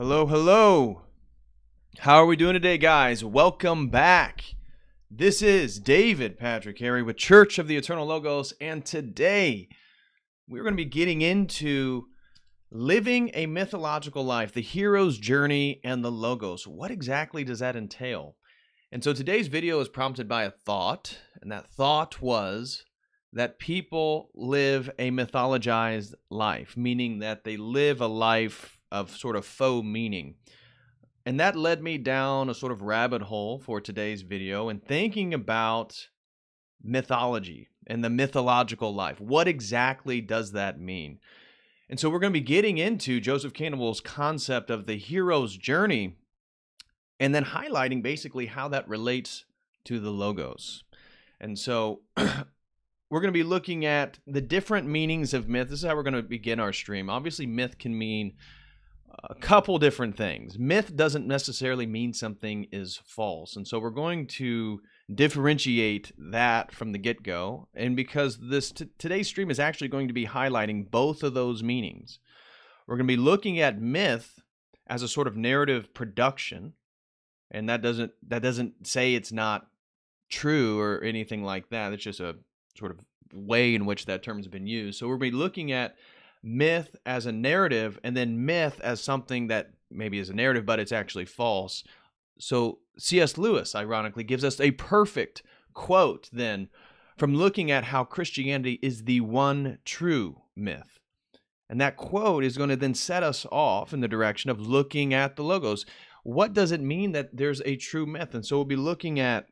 Hello, hello. How are we doing today, guys? Welcome back. This is David Patrick Harry with Church of the Eternal Logos, and today we're going to be getting into living a mythological life, the hero's journey and the logos. What exactly does that entail? And so today's video is prompted by a thought, and that thought was that people live a mythologized life, meaning that they live a life of sort of faux meaning. And that led me down a sort of rabbit hole for today's video and thinking about mythology and the mythological life. What exactly does that mean? And so we're going to be getting into Joseph Campbell's concept of the hero's journey and then highlighting basically how that relates to the logos. And so we're going to be looking at the different meanings of myth. This is how we're going to begin our stream. Obviously, myth can mean a couple different things. Myth doesn't necessarily mean something is false. And so we're going to differentiate that from the get-go. And because today's stream is actually going to be highlighting both of those meanings. We're going to be looking at myth as a sort of narrative production. And that doesn't say it's not true or anything like that. It's just a sort of way in which that term has been used. So we're going to be looking at myth as a narrative, and then myth as something that maybe is a narrative, but it's actually false. So C.S. Lewis, ironically, gives us a perfect quote then from looking at how Christianity is the one true myth. And that quote is going to then set us off in the direction of looking at the logos. What does it mean that there's a true myth? And so we'll be looking at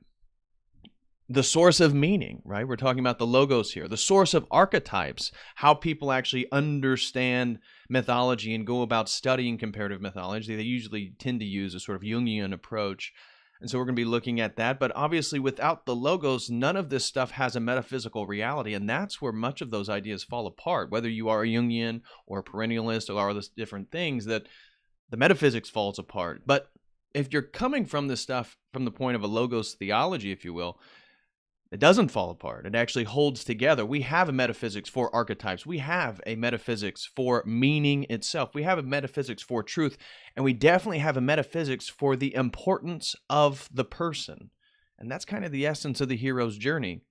the source of meaning, right? We're talking about the logos here. The source of archetypes, how people actually understand mythology and go about studying comparative mythology. They usually tend to use a sort of Jungian approach. And so we're going to be looking at that. But obviously, without the logos, none of this stuff has a metaphysical reality. And that's where much of those ideas fall apart. Whether you are a Jungian or a perennialist or all these different things, that the metaphysics falls apart. But if you're coming from this stuff from the point of a logos theology, if you will, it doesn't fall apart. It actually holds together. We have a metaphysics for archetypes. We have a metaphysics for meaning itself. We have a metaphysics for truth. And we definitely have a metaphysics for the importance of the person. And that's kind of the essence of the hero's journey.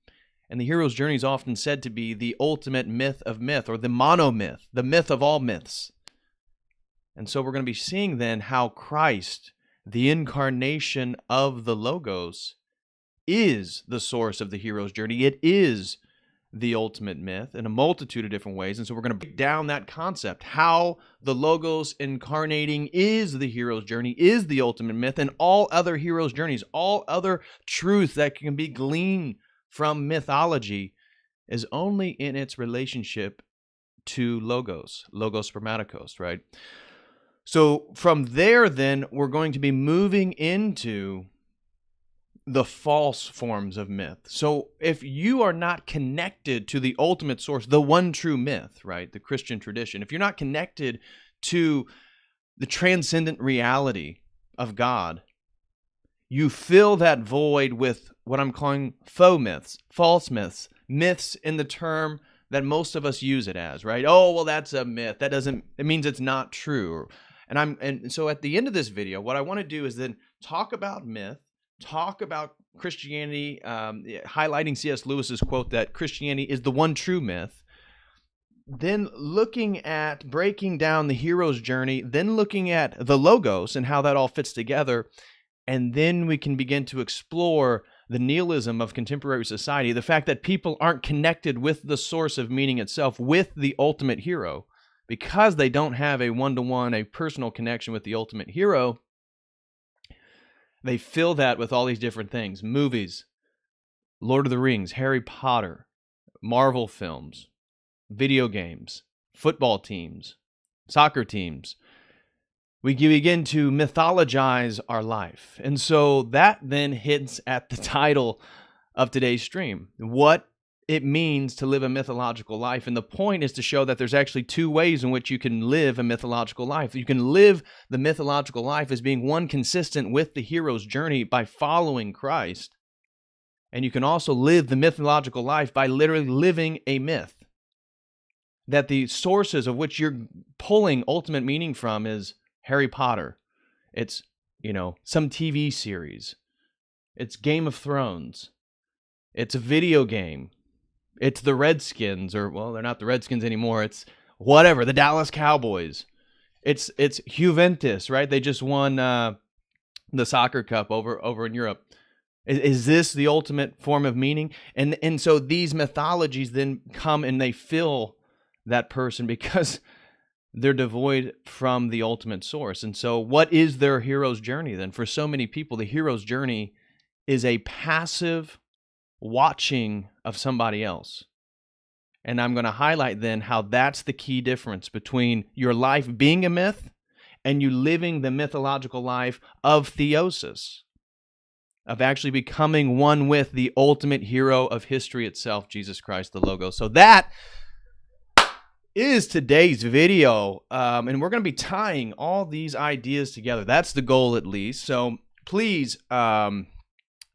And the hero's journey is often said to be the ultimate myth of myth, or the monomyth, the myth of all myths. And so we're going to be seeing then how Christ, the incarnation of the logos, is the source of the hero's journey. It is the ultimate myth in a multitude of different ways. And so we're going to break down that concept, how the logos incarnating is the hero's journey, is the ultimate myth, and all other hero's journeys, all other truth that can be gleaned from mythology is only in its relationship to logos spermaticos, right? So from there, then, we're going to be moving into the false forms of myth. So if you are not connected to the ultimate source, the one true myth, right, the Christian tradition, if you're not connected to the transcendent reality of God, you fill that void with what I'm calling faux myths, false myths, myths in the term that most of us use it as, right? Oh, well, that's a myth. It means it's not true. And so at the end of this video, what I want to do is then talk about myth, talk about Christianity, highlighting C.S. Lewis's quote that Christianity is the one true myth, then looking at breaking down the hero's journey, then looking at the logos and how that all fits together, and then we can begin to explore the nihilism of contemporary society, the fact that people aren't connected with the source of meaning itself, with the ultimate hero, because they don't have a one-to-one, a personal connection with the ultimate hero. They fill that with all these different things. Movies, Lord of the Rings, Harry Potter, Marvel films, video games, football teams, soccer teams. We begin to mythologize our life. And so that then hints at the title of today's stream, what it means to live a mythological life. And the point is to show that there's actually two ways in which you can live a mythological life. You can live the mythological life as being one consistent with the hero's journey by following Christ. And you can also live the mythological life by literally living a myth. That the sources of which you're pulling ultimate meaning from is Harry Potter. It's, some TV series. It's Game of Thrones. It's a video game. It's the Redskins, or, well, they're not the Redskins anymore. It's whatever, the Dallas Cowboys. It's Juventus, right? They just won the soccer cup over in Europe. Is this the ultimate form of meaning? And so these mythologies then come and they fill that person because they're devoid from the ultimate source. And so what is their hero's journey then? For so many people, the hero's journey is a passive watching of somebody else. And I'm going to highlight then how that's the key difference between your life being a myth and you living the mythological life of theosis, of actually becoming one with the ultimate hero of history itself, Jesus Christ, the Logos. So that is today's video, and we're going to be tying all these ideas together. That's the goal, at least. So please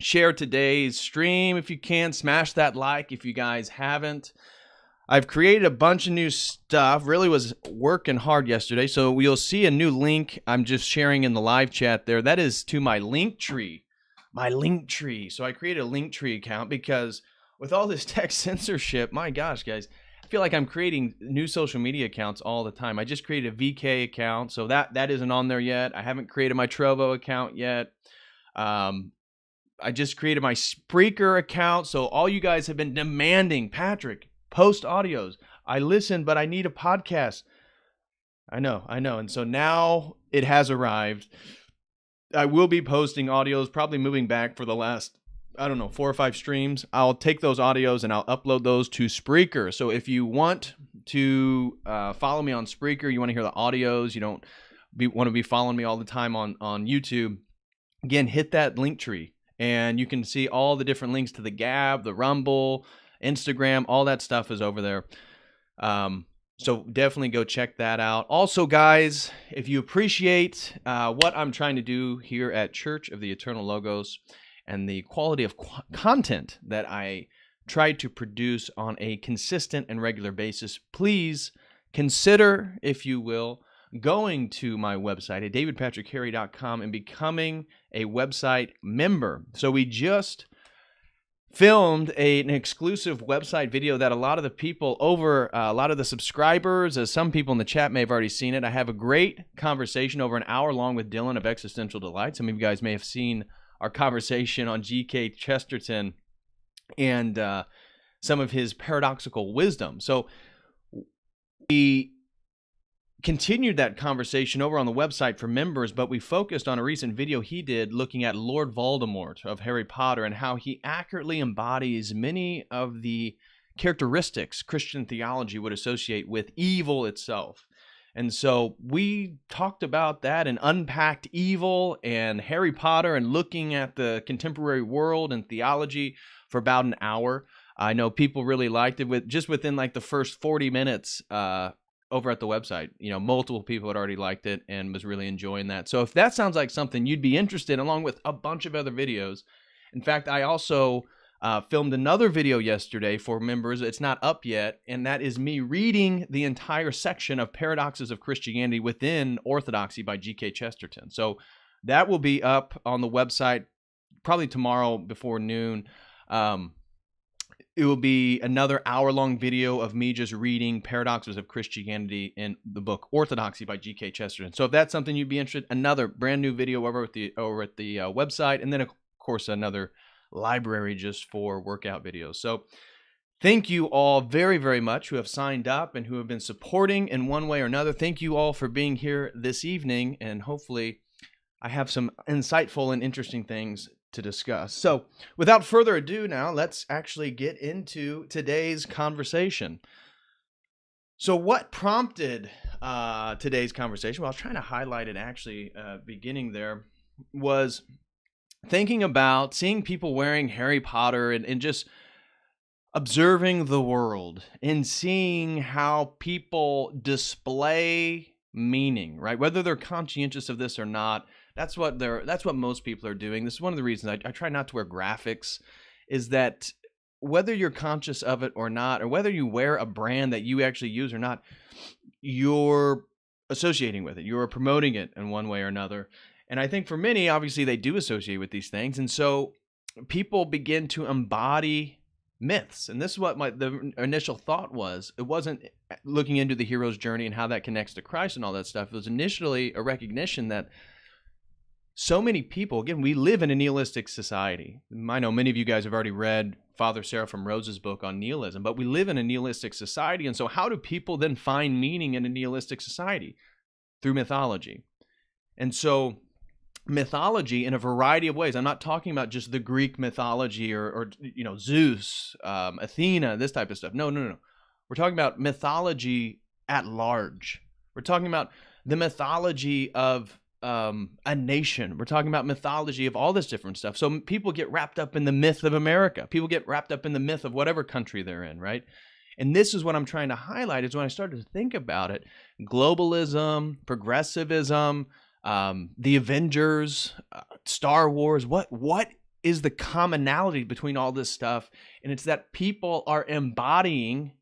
share today's stream if you can. Smash that like if you guys haven't. I've created a bunch of new stuff. Really was working hard yesterday. So you'll see a new link I'm just sharing in the live chat there. That is to my link tree. My link tree. So I created a link tree account because with all this text censorship, my gosh, guys, I feel like I'm creating new social media accounts all the time. I just created a VK account, so that isn't on there yet. I haven't created my Trovo account yet. I just created my Spreaker account, so all you guys have been demanding, Patrick, post audios. I listen, but I need a podcast. I know. And so now it has arrived. I will be posting audios, probably moving back for the last, 4 or 5 streams. I'll take those audios and I'll upload those to Spreaker. So if you want to follow me on Spreaker, you want to hear the audios, you don't want to be following me all the time on YouTube, again, hit that link tree and you can see all the different links to the Gab, the Rumble, Instagram, all that stuff is over there. So definitely go check that out. Also, guys, if you appreciate what I'm trying to do here at Church of the Eternal Logos and the quality of content that I try to produce on a consistent and regular basis, please consider, if you will, going to my website at davidpatrickharry.com and becoming a website member. So we just filmed an exclusive website video that a lot of the people a lot of the subscribers, as some people in the chat may have already seen it. I have a great conversation over an hour long with Dylan of Existential Delight. Some of you guys may have seen our conversation on G.K. Chesterton and some of his paradoxical wisdom. So we continued that conversation over on the website for members, but we focused on a recent video he did looking at Lord Voldemort of Harry Potter and how he accurately embodies many of the characteristics Christian theology would associate with evil itself. And so we talked about that and unpacked evil and Harry Potter and looking at the contemporary world and theology for about an hour. I know people really liked it within like the first 40 minutes over at the website. Multiple people had already liked it and was really enjoying that. So if that sounds like something you'd be interested in, along with a bunch of other videos. In fact, I also filmed another video yesterday for members. It's not up yet, and that is me reading the entire section of Paradoxes of Christianity within Orthodoxy by G.K. Chesterton. So that will be up on the website probably tomorrow before noon. It will be another hour-long video of me just reading Paradoxes of Christianity in the book Orthodoxy by G.K. Chesterton. So if that's something you'd be interested in, another brand new video over at the website, and then of course another library just for workout videos. So thank you all very, very much who have signed up and who have been supporting in one way or another. Thank you all for being here this evening, and hopefully I have some insightful and interesting things to discuss. So without further ado now, let's actually get into today's conversation. So what prompted today's conversation? Well, I was trying to highlight it actually beginning there, was thinking about seeing people wearing Harry Potter and just observing the world and seeing how people display meaning, right? Whether they're conscientious of this or not, that's what most people are doing. This is one of the reasons I try not to wear graphics, is that whether you're conscious of it or not, or whether you wear a brand that you actually use or not, you're associating with it. You are promoting it in one way or another. And I think for many, obviously, they do associate with these things. And so people begin to embody myths. And this is what the initial thought was. It wasn't looking into the hero's journey and how that connects to Christ and all that stuff. It was initially a recognition that so many people, again, we live in a nihilistic society. I know many of you guys have already read Father Seraphim Rose's book on nihilism, but we live in a nihilistic society. And so how do people then find meaning in a nihilistic society? Through mythology. And so mythology in a variety of ways. I'm not talking about just the Greek mythology or Zeus, Athena, this type of stuff. No. We're talking about mythology at large. We're talking about the mythology of a nation. We're talking about mythology of all this different stuff. So people get wrapped up in the myth of America. People get wrapped up in the myth of whatever country they're in, right? And this is what I'm trying to highlight is when I started to think about it, globalism, progressivism, the Avengers, Star Wars, what is the commonality between all this stuff? And it's that people are embodying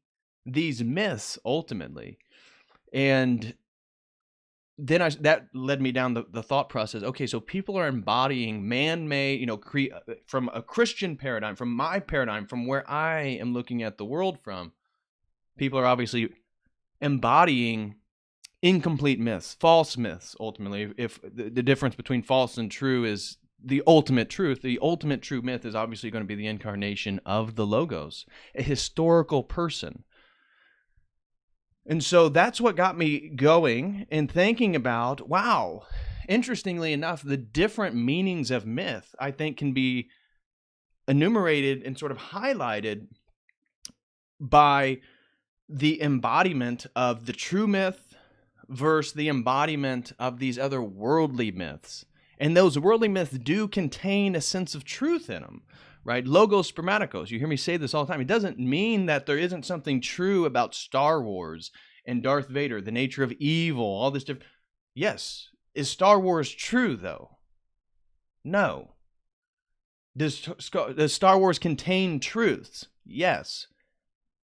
these myths ultimately. And then that led me down the thought process. Okay, so people are embodying man-made, from a Christian paradigm, from my paradigm, from where I am looking at the world from. People are obviously embodying incomplete myths, false myths, ultimately. If the difference between false and true is the ultimate truth, the ultimate true myth is obviously going to be the incarnation of the Logos, a historical person. And so that's what got me going and thinking about, wow, interestingly enough, the different meanings of myth, I think, can be enumerated and sort of highlighted by the embodiment of the true myth versus the embodiment of these other worldly myths. And those worldly myths do contain a sense of truth in them, right? Logos spermaticos. You hear me say this all the time. It doesn't mean that there isn't something true about Star Wars and Darth Vader, the nature of evil, all this different. Yes. Is Star Wars true, though? No. Does Star Wars contain truths? Yes.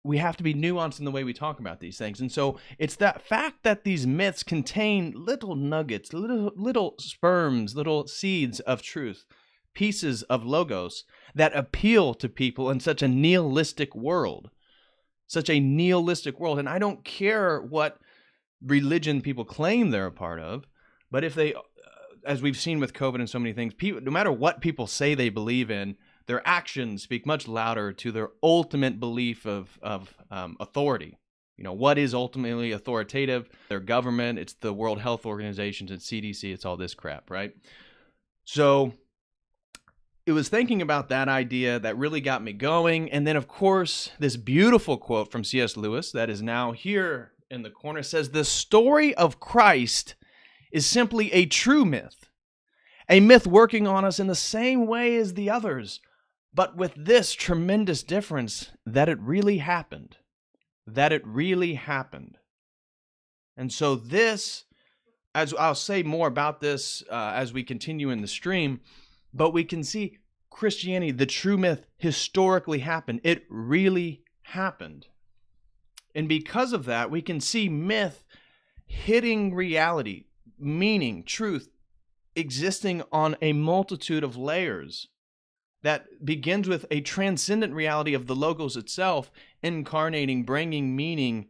We have to be nuanced in the way we talk about these things. And so it's that fact that these myths contain little nuggets, little sperms, little seeds of truth, pieces of logos that appeal to people in such a nihilistic world. And I don't care what religion people claim they're a part of, but if they, as we've seen with COVID and so many things, people, no matter what people say they believe in, their actions speak much louder to their ultimate belief of authority. What is ultimately authoritative? Their government, it's the World Health Organization, it's CDC, it's all this crap, right? So it was thinking about that idea that really got me going. And then, of course, this beautiful quote from C.S. Lewis that is now here in the corner says, "The story of Christ is simply a true myth, a myth working on us in the same way as the others, but with this tremendous difference that it really happened. And so this, as I'll say more about this as we continue in the stream, but we can see Christianity, the true myth, historically happened. It really happened. And because of that, we can see myth hitting reality, meaning, truth, existing on a multitude of layers that begins with a transcendent reality of the Logos itself, incarnating, bringing meaning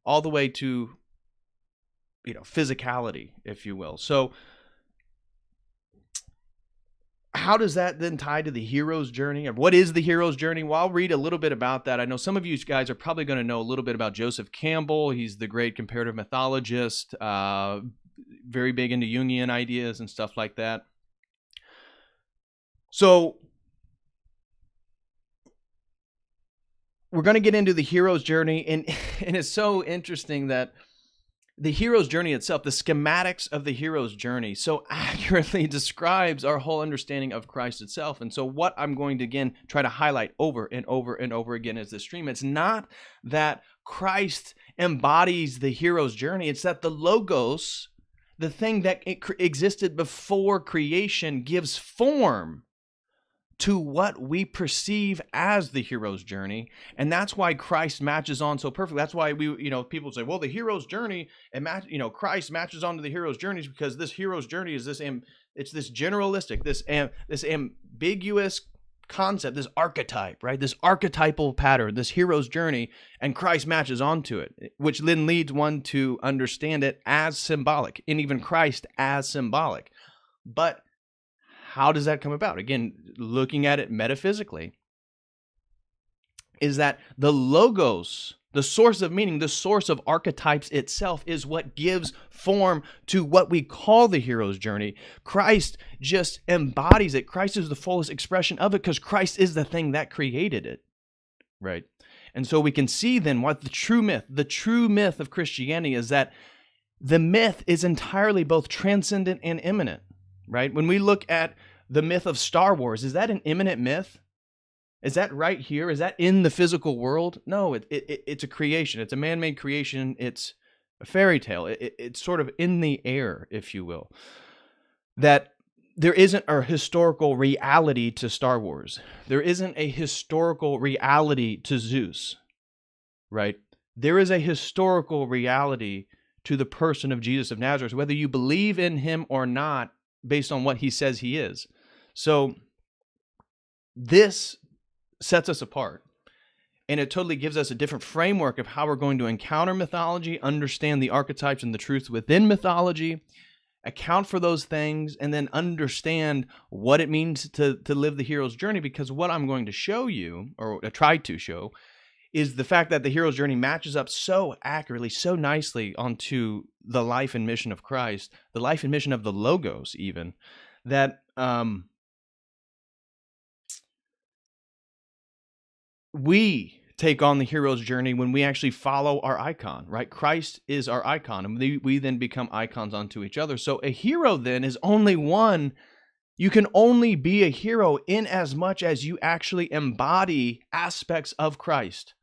all the way to, physicality, if you will. So how does that then tie to the hero's journey? Or what is the hero's journey? Well, I'll read a little bit about that. I know some of you guys are probably going to know a little bit about Joseph Campbell. He's the great comparative mythologist, very big into Jungian ideas and stuff like that. So we're going to get into the hero's journey, and it's so interesting that the hero's journey itself, the schematics of the hero's journey, so accurately describes our whole understanding of Christ itself. And so what I'm going to, again, try to highlight over and over and over again is this stream. It's not that Christ embodies the hero's journey. It's that the Logos, the thing that existed before creation, gives form to what we perceive as the hero's journey. And that's why Christ matches on so perfectly. That's why people say, well, the hero's journey and Christ matches on to the hero's journeys, because this hero's journey is it's this generalistic, this ambiguous concept, this archetype, right? This archetypal pattern, this hero's journey, and Christ matches onto it, which then leads one to understand it as symbolic, and even Christ as symbolic. But how does that come about? Again, looking at it metaphysically, is that the logos, the source of meaning, the source of archetypes itself, is what gives form to what we call the hero's journey. Christ just embodies it. Christ is the fullest expression of it, because Christ is the thing that created it, right? And so we can see then what the true myth of Christianity is, that the myth is entirely both transcendent and immanent, right? When we look at the myth of Star Wars, is that an immanent myth? Is that right here? Is that in the physical world? No, it's a creation. It's a man-made creation. It's a fairy tale. It's sort of in the air, if you will. That there isn't a historical reality to Star Wars. There isn't a historical reality to Zeus, right? There is a historical reality to the person of Jesus of Nazareth, whether you believe in him or not, based on what he says he is. So this sets us apart, and it totally gives us a different framework of how we're going to encounter mythology, understand the archetypes and the truths within mythology, account for those things, and then understand what it means to live the hero's journey. Because what I'm going to show you, or try to show, is the fact that the hero's journey matches up so accurately, so nicely onto the life and mission of Christ, the life and mission of the Logos even, that we take on the hero's journey when we actually follow our icon, right? Christ is our icon, and we then become icons unto each other. So a hero then is only one. You can only be a hero in as much as you actually embody aspects of Christ.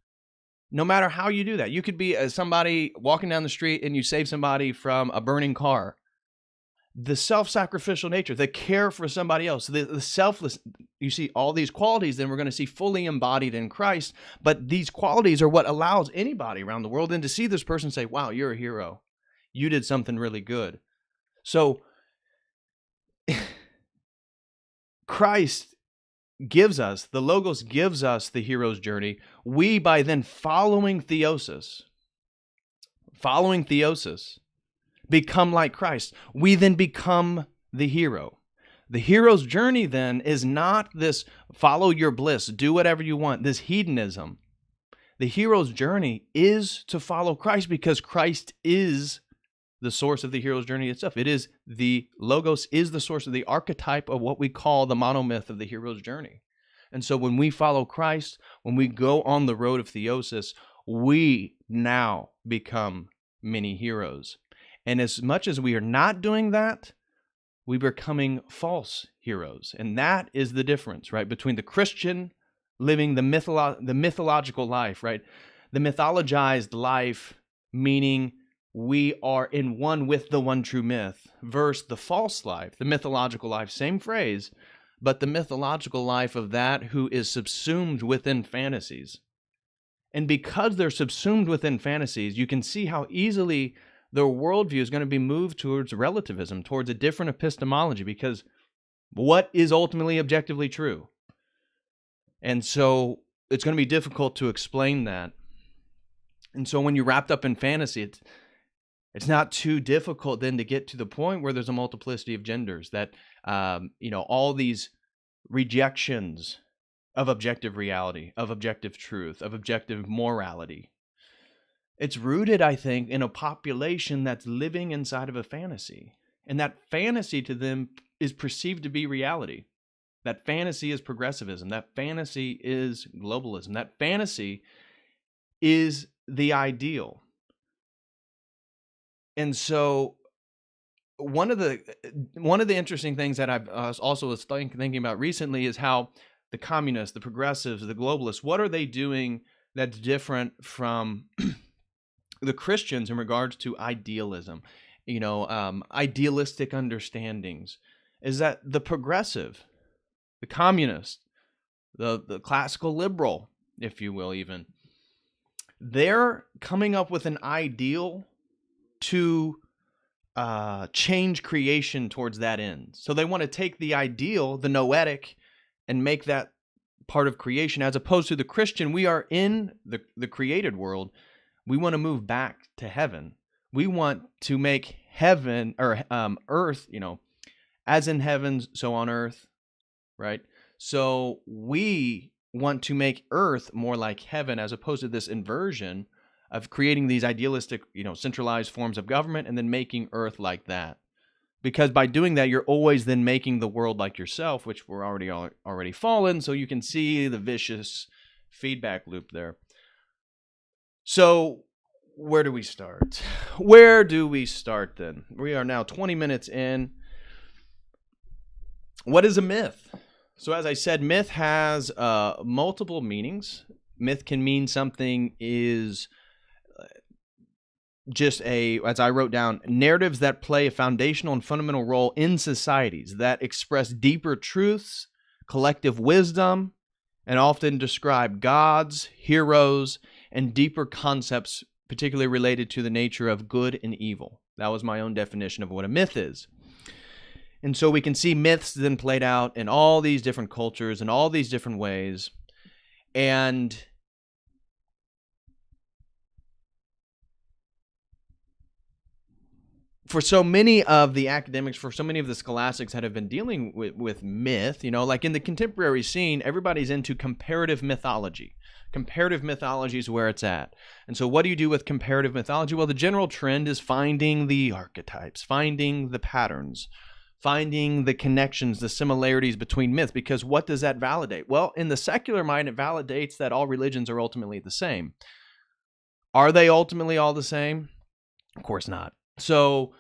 No matter how you do that. You could be somebody walking down the street and you save somebody from a burning car. The self-sacrificial nature, the care for somebody else, the selfless, you see all these qualities, then we're going to see fully embodied in Christ. But these qualities are what allows anybody around the world then to see this person and say, wow, you're a hero. You did something really good. So Christ gives us, the Logos gives us the hero's journey. We, by then following Theosis, become like Christ. We then become the hero. The hero's journey then is not this follow your bliss, do whatever you want, this hedonism. The hero's journey is to follow Christ, because Christ is the source of the hero's journey itself. It is the Logos is the source of the archetype of what we call the monomyth of the hero's journey. And so when we follow Christ, when we go on the road of Theosis, we now become many heroes. And as much as we are not doing that, we're becoming false heroes. And that is the difference, right, between the Christian living the mythological life, right? The mythologized life, meaning we are in one with the one true myth, versus the false life, the mythological life, same phrase, but the mythological life of that who is subsumed within fantasies. And because they're subsumed within fantasies, you can see how easily their worldview is going to be moved towards relativism, towards a different epistemology, because what is ultimately objectively true? And so it's going to be difficult to explain that. And so when you're wrapped up in fantasy, it's not too difficult then to get to the point where there's a multiplicity of genders, that, all these rejections of objective reality, of objective truth, of objective morality. It's rooted, I think, in a population that's living inside of a fantasy. And that fantasy to them is perceived to be reality. That fantasy is progressivism. That fantasy is globalism. That fantasy is the ideal. And so one of the interesting things that I've also was thinking about recently is how the communists, the progressives, the globalists, what are they doing that's different from the Christians in regards to idealism, idealistic understandings? Is that the progressive, the communist, the classical liberal, if you will, even. They're coming up with an ideal to change creation towards that end. So they want to take the ideal, the noetic, and make that part of creation, as opposed to the Christian. We are in the created world. We want to move back to heaven. We want to make heaven, or earth, as in heaven, so on earth, right? So we want to make earth more like heaven, as opposed to this inversion of creating these idealistic, centralized forms of government and then making earth like that. Because by doing that, you're always then making the world like yourself, which we're already fallen. So you can see the vicious feedback loop there. So where do we start? Where do we start then? We are now 20 minutes in. What is a myth? So as I said, myth has multiple meanings. Myth can mean something is just as I wrote down, narratives that play a foundational and fundamental role in societies, that express deeper truths, collective wisdom, and often describe gods, heroes, and deeper concepts, particularly related to the nature of good and evil. That was my own definition of what a myth is. And so we can see myths then played out in all these different cultures in all these different ways. And for so many of the academics, for so many of the scholastics that have been dealing with myth, like in the contemporary scene, everybody's into comparative mythology. Comparative mythology is where it's at. And so what do you do with comparative mythology? Well, the general trend is finding the archetypes, finding the patterns, finding the connections, the similarities between myths, because what does that validate? Well, in the secular mind, it validates that all religions are ultimately the same. Are they ultimately all the same? Of course not. So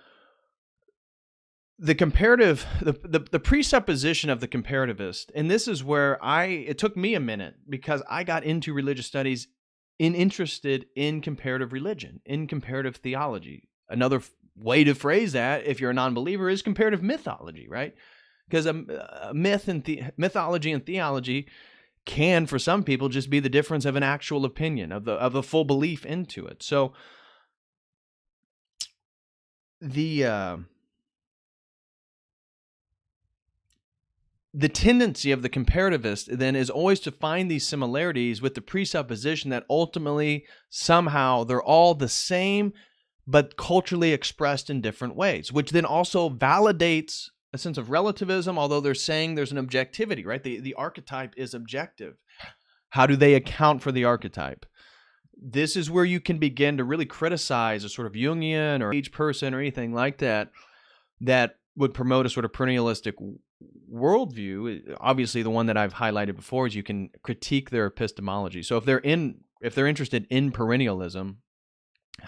the comparative, the presupposition of the comparativist, and this is where it took me a minute, because I got into religious studies interested in comparative religion, in comparative theology. Another way to phrase that, if you're a non-believer, is comparative mythology, right? Because a myth and mythology and theology can, for some people, just be the difference of an actual opinion, of a full belief into it. So the tendency of the comparativist then is always to find these similarities with the presupposition that ultimately somehow they're all the same, but culturally expressed in different ways, which then also validates a sense of relativism, although they're saying there's an objectivity, right? The archetype is objective. How do they account for the archetype? This is where you can begin to really criticize a sort of Jungian or each person or anything like that would promote a sort of perennialistic worldview. Obviously, the one that I've highlighted before is you can critique their epistemology. So if they're interested in perennialism,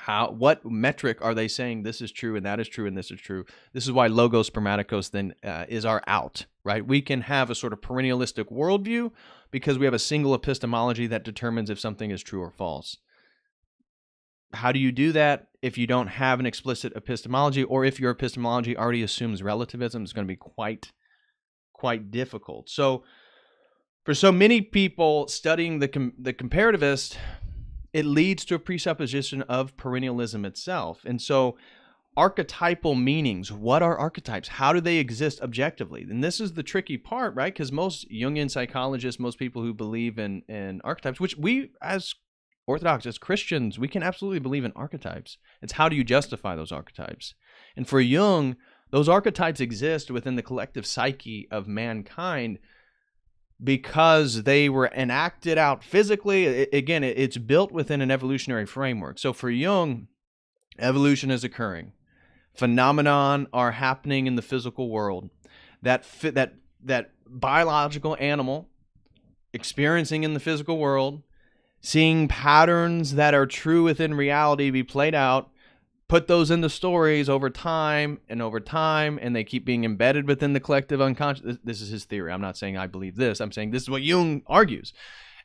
what metric are they saying this is true and that is true and this is true? This is why logos spermaticos then is our out, right? We can have a sort of perennialistic worldview because we have a single epistemology that determines if something is true or false. How do you do that if you don't have an explicit epistemology, or if your epistemology already assumes relativism? It's going to be quite difficult. So for so many people studying the comparativist, it leads to a presupposition of perennialism itself. And so archetypal meanings, what are archetypes? How do they exist objectively? And this is the tricky part, right? Because most Jungian psychologists, most people who believe in archetypes, which we as Orthodox, as Christians, we can absolutely believe in archetypes. It's how do you justify those archetypes? And for Jung, those archetypes exist within the collective psyche of mankind because they were enacted out physically. It's built within an evolutionary framework. So for Jung, evolution is occurring. Phenomenon are happening in the physical world. That biological animal experiencing in the physical world, seeing patterns that are true within reality be played out, put those into stories over time, and they keep being embedded within the collective unconscious. This is his theory. I'm not saying I believe this. I'm saying this is what Jung argues.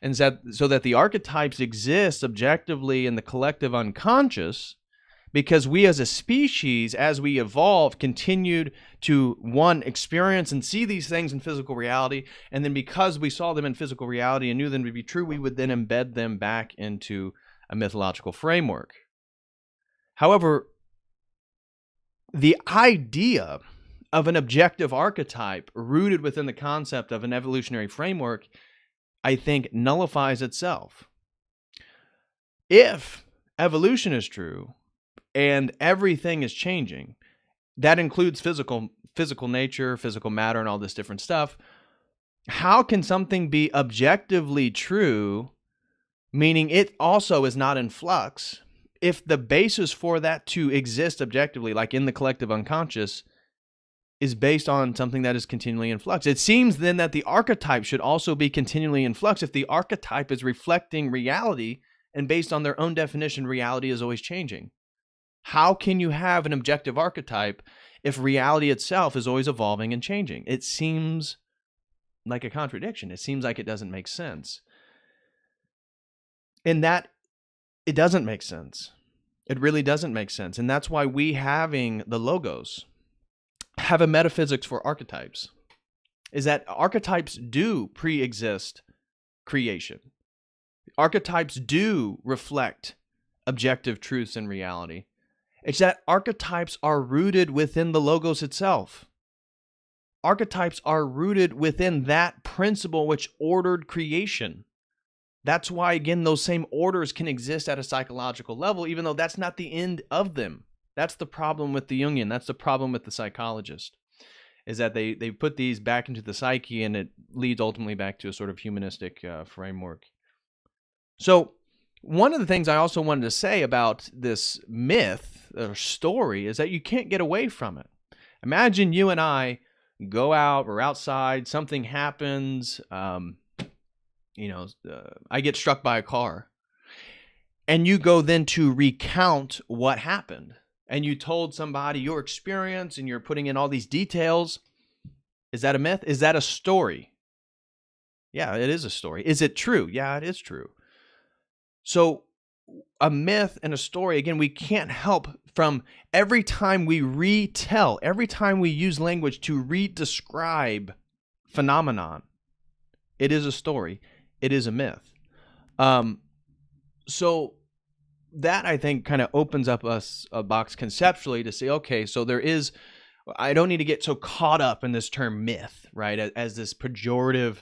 And so that the archetypes exist objectively in the collective unconscious because we as a species, as we evolved, continued to, one, experience and see these things in physical reality, and then because we saw them in physical reality and knew them to be true, we would then embed them back into a mythological framework. However, the idea of an objective archetype rooted within the concept of an evolutionary framework, I think, nullifies itself. If evolution is true and everything is changing, that includes physical nature, physical matter, and all this different stuff, how can something be objectively true, meaning it also is not in flux, if the basis for that to exist objectively, like in the collective unconscious, is based on something that is continually in flux? It seems then that the archetype should also be continually in flux if the archetype is reflecting reality, and based on their own definition, reality is always changing. How can you have an objective archetype if reality itself is always evolving and changing? It seems like a contradiction. It seems like it doesn't make sense. And that it doesn't make sense. It really doesn't make sense. And that's why we, having the logos, have a metaphysics for archetypes, is that archetypes do pre-exist creation. Archetypes do reflect objective truths and reality. It's that archetypes are rooted within the logos itself. Archetypes are rooted within that principle which ordered creation. That's why, again, those same orders can exist at a psychological level, even though that's not the end of them. That's the problem with the Jungian. That's the problem with the psychologist, is that they put these back into the psyche, and it leads ultimately back to a sort of humanistic framework. So one of the things I also wanted to say about this myth or story is that you can't get away from it. Imagine you and I go out, we're outside, something happens, I get struck by a car, and you go then to recount what happened, and you told somebody your experience, and you're putting in all these details. Is that a myth? Is that a story? Yeah, it is a story. Is it true? Yeah, it is true. So a myth and a story, again, we can't help from every time we retell, every time we use language to redescribe phenomenon, it is a story. It is a myth. So that, I think, kind of opens up us a box conceptually to say, okay, so there is, I don't need to get so caught up in this term myth, right, as this pejorative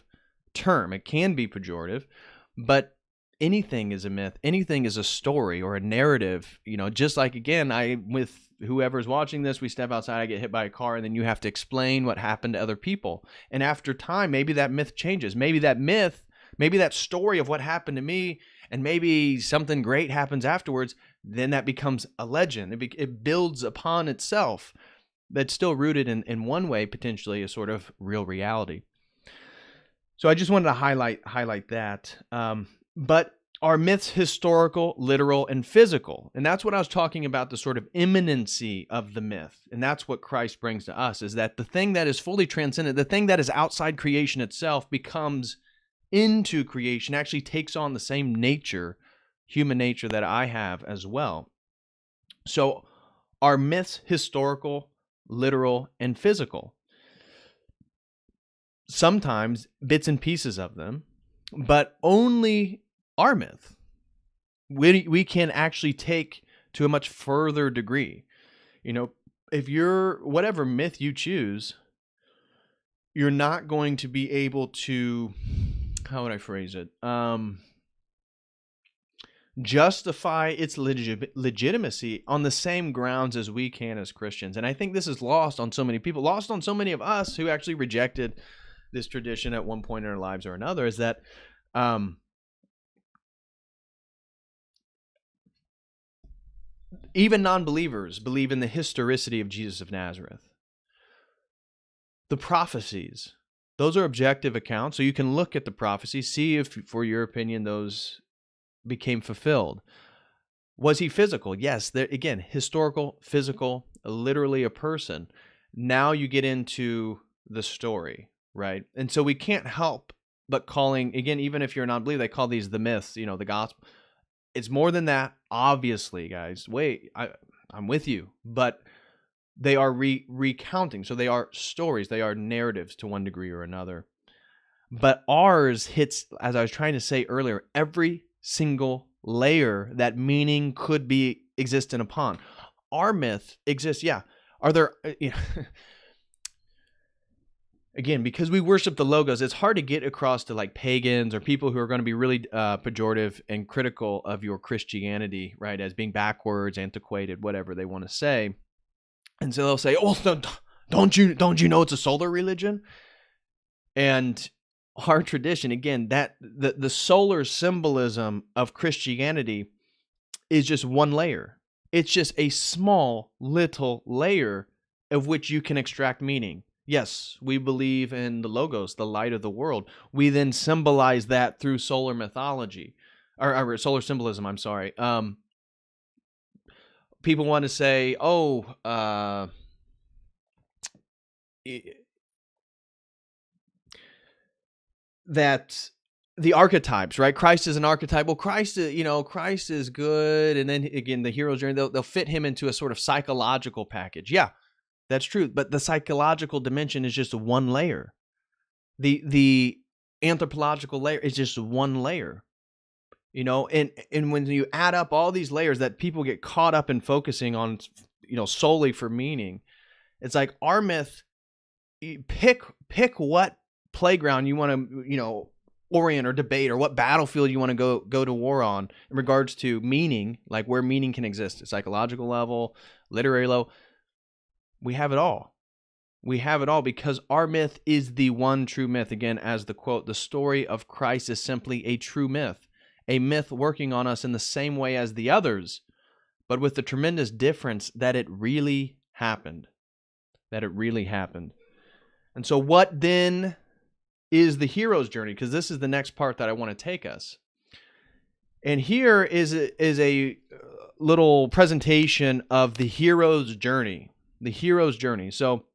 term. It can be pejorative, but anything is a myth. Anything is a story or a narrative. Just like, again, with whoever's watching this, we step outside, I get hit by a car, and then you have to explain what happened to other people. And after time, maybe that myth changes. Maybe that story of what happened to me, and maybe something great happens afterwards, then that becomes a legend. It builds upon itself, but still rooted in one way, potentially a sort of real reality. So I just wanted to highlight that. But are myths historical, literal, and physical? And that's what I was talking about, the sort of immanency of the myth. And that's what Christ brings to us, is that the thing that is fully transcendent, the thing that is outside creation itself, becomes into creation, actually takes on the same nature, human nature, that I have as well. So are myths historical, literal, and physical? Sometimes bits and pieces of them, but only our myth we can actually take to a much further degree. If you're, whatever myth you choose, you're not going to be able to, how would I phrase it, justify its legitimacy on the same grounds as we can as Christians. And I think this is lost on so many people, lost on so many of us who actually rejected this tradition at one point in our lives or another, is that even non-believers believe in the historicity of Jesus of Nazareth. The prophecies, those are objective accounts, so you can look at the prophecies, see if, for your opinion, those became fulfilled. Was he physical? Yes. There, again, historical, physical, literally a person. Now you get into the story, right? And so we can't help but calling, again, even if you're a non-believer, they call these the myths, the gospel. It's more than that, obviously, guys. I'm with you. But they are recounting. So they are stories. They are narratives to one degree or another. But ours hits, as I was trying to say earlier, every single layer that meaning could be existent upon. Our myth exists, yeah. Are there, again, because we worship the logos, it's hard to get across to like pagans or people who are going to be really pejorative and critical of your Christianity, right, as being backwards, antiquated, whatever they want to say. And so they'll say, "Oh, don't you know it's a solar religion?" And our tradition, again, that the solar symbolism of Christianity is just one layer. It's just a small little layer of which you can extract meaning. Yes, we believe in the logos, the light of the world. We then symbolize that through solar mythology, or solar symbolism. I'm sorry. People want to say, that the archetypes, right? Christ is an archetype. Well, Christ is good. And then again, the hero's journey, they'll fit him into a sort of psychological package. Yeah, that's true. But the psychological dimension is just one layer. The anthropological layer is just one layer, and when you add up all these layers that people get caught up in focusing on, solely for meaning, it's like our myth, pick what playground you want to, orient or debate, or what battlefield you want to go to war on in regards to meaning, like where meaning can exist at psychological level, literary level. We have it all. We have it all because our myth is the one true myth. Again, as the quote, the story of Christ is simply a true myth, a myth working on us in the same way as the others, but with the tremendous difference that it really happened. And so what then is the hero's journey? Because this is the next part that I want to take us. And here is a little presentation of the hero's journey. The hero's journey. So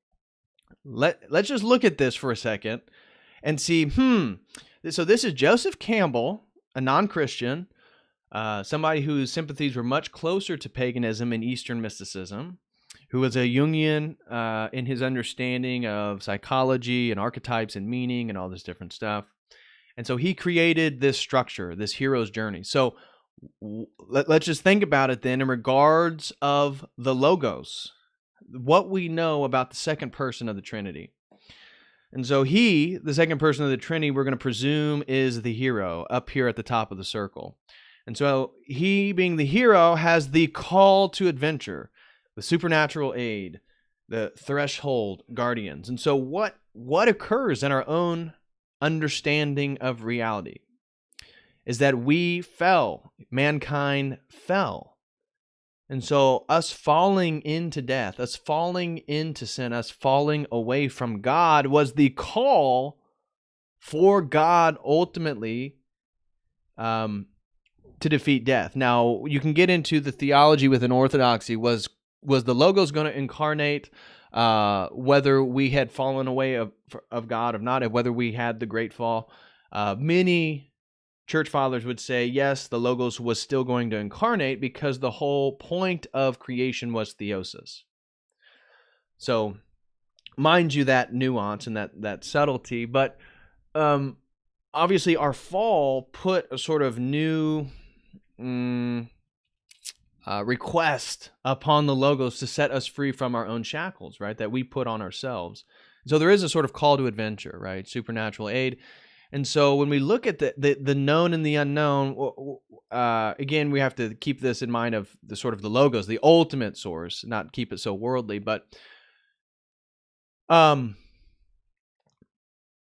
let's just look at this for a second and see, so this is Joseph Campbell, a non-Christian, somebody whose sympathies were much closer to paganism and Eastern mysticism, who was a Jungian in his understanding of psychology and archetypes and meaning and all this different stuff. And so he created this structure, this hero's journey. So let's just think about it then in regards of the logos, what we know about the second person of the Trinity. And so the second person of the Trinity, we're going to presume is the hero up here at the top of the circle. And so he, being the hero, has the call to adventure, the supernatural aid, the threshold guardians. And so what occurs in our own understanding of reality is that we fell, mankind fell. And so us falling into death, us falling into sin, us falling away from God was the call for God ultimately to defeat death. Now, you can get into the theology within orthodoxy. Was the logos going to incarnate whether we had fallen away of God or not, whether we had the great fall? Many church fathers would say, yes, the logos was still going to incarnate because the whole point of creation was theosis. So, mind you, that nuance and that subtlety, but obviously our fall put a sort of new request upon the logos to set us free from our own shackles, right, that we put on ourselves. So there is a sort of call to adventure, right, supernatural aid. And so when we look at the known and the unknown, again, we have to keep this in mind of the sort of the logos, the ultimate source, not keep it so worldly, but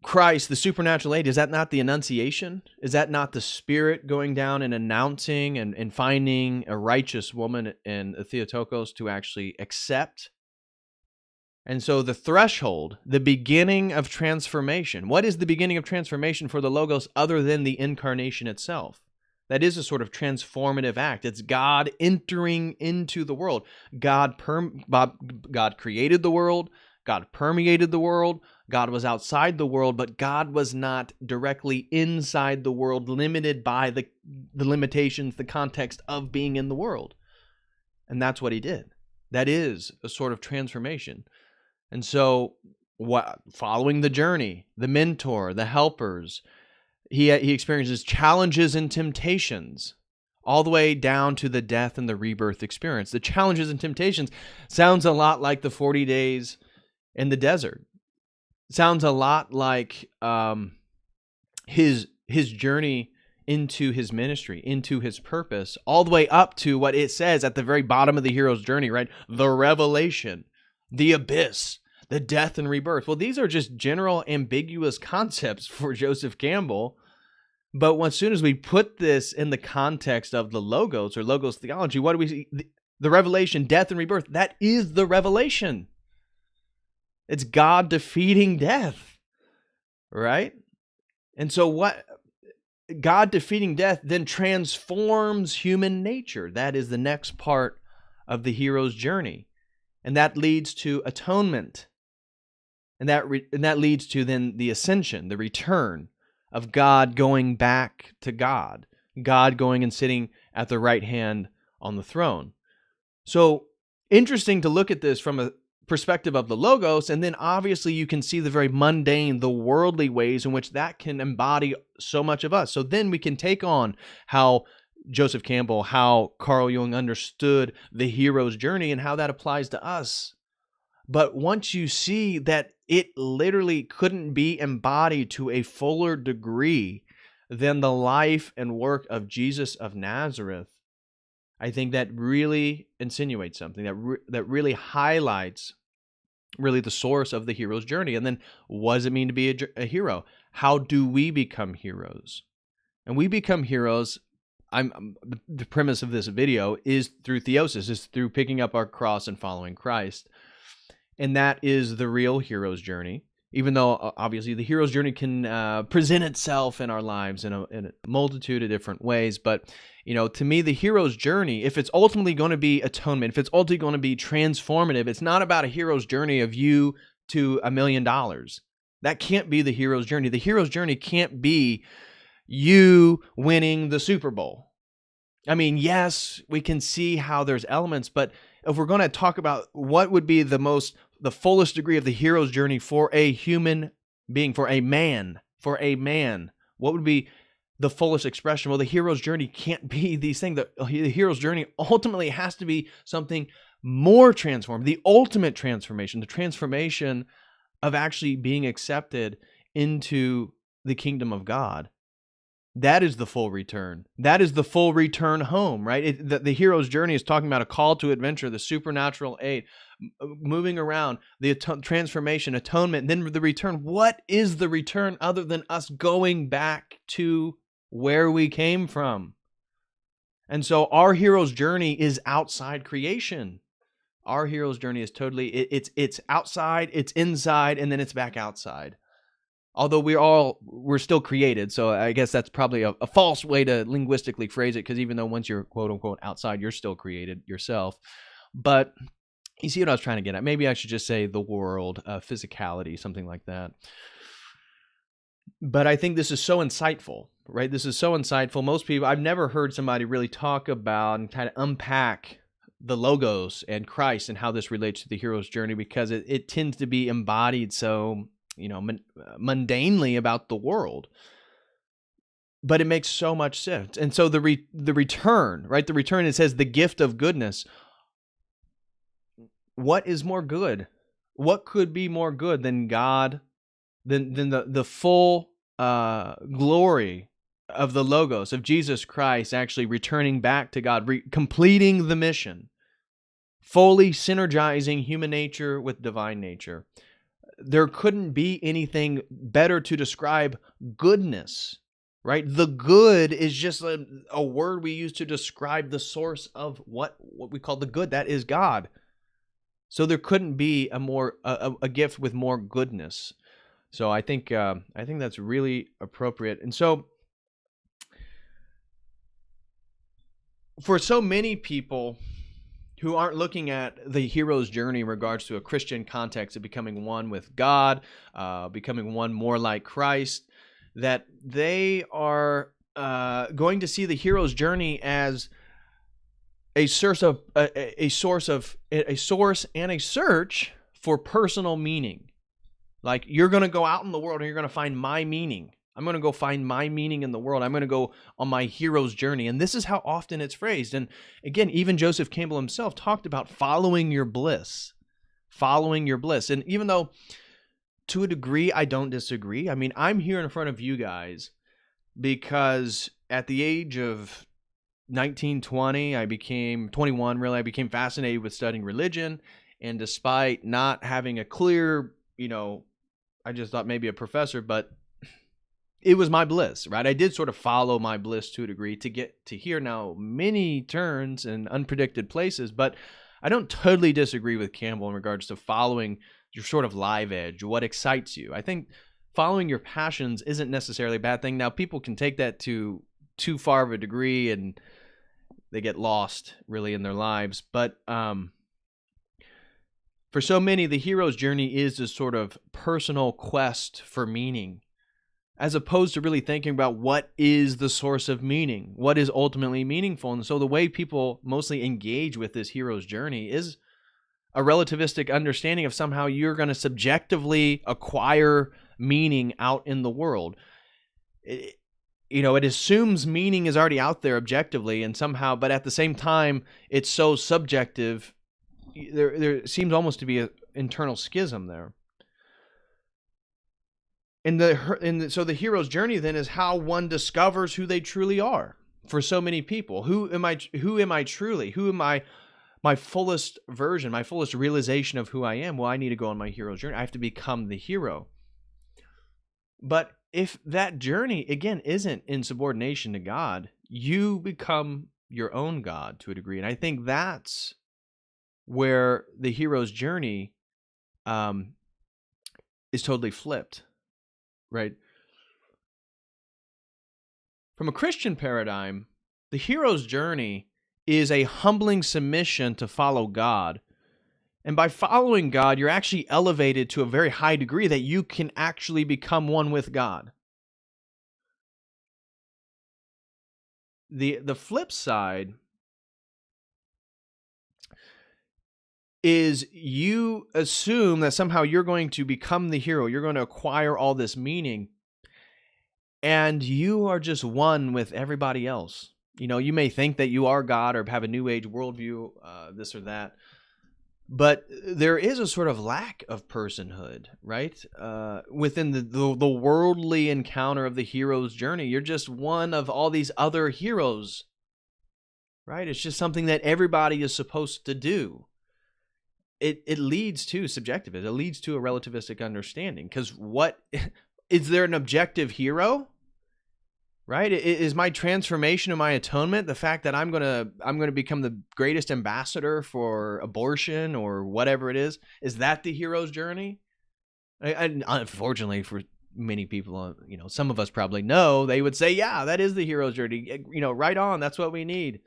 Christ, the supernatural aid, is that not the Annunciation? Is that not the Spirit going down and announcing and finding a righteous woman in the Theotokos to actually accept? And so the threshold, the beginning of transformation. What is the beginning of transformation for the Logos other than the incarnation itself? That is a sort of transformative act. It's God entering into the world. God created the world. God permeated the world. God was outside the world, but God was not directly inside the world, limited by the limitations, the context of being in the world. And that's what he did. That is a sort of transformation. And so, following the journey, the mentor, the helpers, he experiences challenges and temptations, all the way down to the death and the rebirth experience. The challenges and temptations sounds a lot like the 40 days in the desert. Sounds a lot like his journey into his ministry, into his purpose, all the way up to what it says at the very bottom of the hero's journey, right? The revelation, the abyss, the death and rebirth. Well, these are just general ambiguous concepts for Joseph Campbell. But as soon as we put this in the context of the Logos or Logos theology, what do we see? The revelation, death and rebirth, that is the revelation. It's God defeating death, right? And so what God defeating death then transforms human nature. That is the next part of the hero's journey. And that leads to atonement. And that leads to then the ascension, the return of God going back to God. God going and sitting at the right hand on the throne. So interesting to look at this from a perspective of the Logos, and then obviously you can see the very mundane, the worldly ways in which that can embody so much of us. So then we can take on how Joseph Campbell, how Carl Jung understood the hero's journey and how that applies to us. But once you see that it literally couldn't be embodied to a fuller degree than the life and work of Jesus of Nazareth, I think that really insinuates something, that really highlights really the source of the hero's journey. And then what does it mean to be a hero? How do we become heroes? And we become heroes, the premise of this video is through theosis, is through picking up our cross and following Christ. And that is the real hero's journey, even though obviously the hero's journey can present itself in our lives in a multitude of different ways. But, to me, the hero's journey, if it's ultimately going to be atonement, if it's ultimately going to be transformative, it's not about a hero's journey of you to $1 million. That can't be the hero's journey. The hero's journey can't be you winning the Super Bowl. I mean, yes, we can see how there's elements, but if we're going to talk about what would be the fullest degree of the hero's journey for a human being, for a man, what would be the fullest expression? Well, the hero's journey can't be these things. The hero's journey ultimately has to be something more transformed, the ultimate transformation, the transformation of actually being accepted into the kingdom of God. That is the full return. That is the full return home, right? The hero's journey is talking about a call to adventure, the supernatural aid, moving around, the transformation, atonement, then the return. What is the return other than us going back to where we came from? And so our hero's journey is outside creation. Our hero's journey is totally, it's outside, it's inside, and then it's back outside. Although we're still created, so I guess that's probably a false way to linguistically phrase it, because even though once you're quote unquote outside, you're still created yourself. But you see what I was trying to get at? Maybe I should just say the world, physicality, something like that. But I think this is so insightful, right? This is so insightful. Most people, I've never heard somebody really talk about and kind of unpack the Logos and Christ and how this relates to the hero's journey, because it tends to be embodied so mundanely about the world, but it makes so much sense. And so the return, right? The return, it says the gift of goodness. What is more good? What could be more good than God, than the full glory of the Logos, of Jesus Christ actually returning back to God, completing the mission, fully synergizing human nature with divine nature. There couldn't be anything better to describe goodness, right? The good is just a word we use to describe the source of what we call the good. That is God. So there couldn't be a gift with more goodness. So I think that's really appropriate. And so for so many people who aren't looking at the hero's journey in regards to a Christian context of becoming one with God, becoming one more like Christ, that they are going to see the hero's journey as a source and a search for personal meaning. Like, you're going to go out in the world and you're going to find my meaning. I'm going to go find my meaning in the world. I'm going to go on my hero's journey. And this is how often it's phrased. And again, even Joseph Campbell himself talked about following your bliss. Following your bliss. And even though to a degree I don't disagree, I mean, I'm here in front of you guys because at the age of 19, 20, I became 21, really, I became fascinated with studying religion. And despite not having a clear, I just thought maybe a professor, but it was my bliss, right? I did sort of follow my bliss to a degree to get to here now many turns and unpredicted places, but I don't totally disagree with Campbell in regards to following your sort of live edge, what excites you. I think following your passions isn't necessarily a bad thing. Now, people can take that to too far of a degree and they get lost really in their lives, but for so many, the hero's journey is this sort of personal quest for meaning, as opposed to really thinking about what is the source of meaning, what is ultimately meaningful. And so the way people mostly engage with this hero's journey is a relativistic understanding of somehow you're going to subjectively acquire meaning out in the world. It assumes meaning is already out there objectively and somehow, but at the same time, it's so subjective. There seems almost to be an internal schism there. So the hero's journey then is how one discovers who they truly are. For so many people, who am I truly? Who am I? My fullest version, my fullest realization of who I am. Well, I need to go on my hero's journey. I have to become the hero. But if that journey again isn't in subordination to God, you become your own God to a degree, and I think that's where the hero's journey is totally flipped. Right? From a Christian paradigm, the hero's journey is a humbling submission to follow God. And by following God, you're actually elevated to a very high degree that you can actually become one with God. The flip side is you assume that somehow you're going to become the hero, you're going to acquire all this meaning, and you are just one with everybody else. You may think that you are God or have a New Age worldview, this or that, but there is a sort of lack of personhood, right? Within the worldly encounter of the hero's journey, you're just one of all these other heroes, right? It's just something that everybody is supposed to do. It leads to subjectivism. It leads to a relativistic understanding. Because what is there an objective hero? Right? Is my transformation and my atonement the fact that I'm gonna become the greatest ambassador for abortion or whatever it is? Is that the hero's journey? And unfortunately for many people, some of us probably know, they would say, yeah, that is the hero's journey. Right on. That's what we need.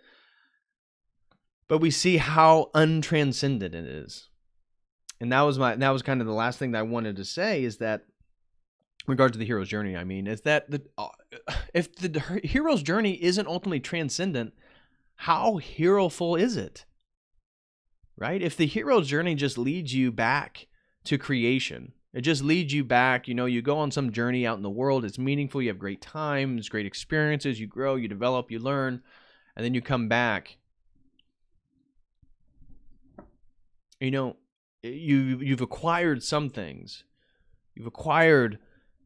But we see how untranscendent it is. And that was kind of the last thing that I wanted to say, is that in regard to the hero's journey, is that if the hero's journey isn't ultimately transcendent, how heroful is it? Right? If the hero's journey just leads you back to creation, it just leads you back, you go on some journey out in the world, it's meaningful, you have great times, great experiences, you grow, you develop, you learn, and then you come back. You've acquired some things. You've acquired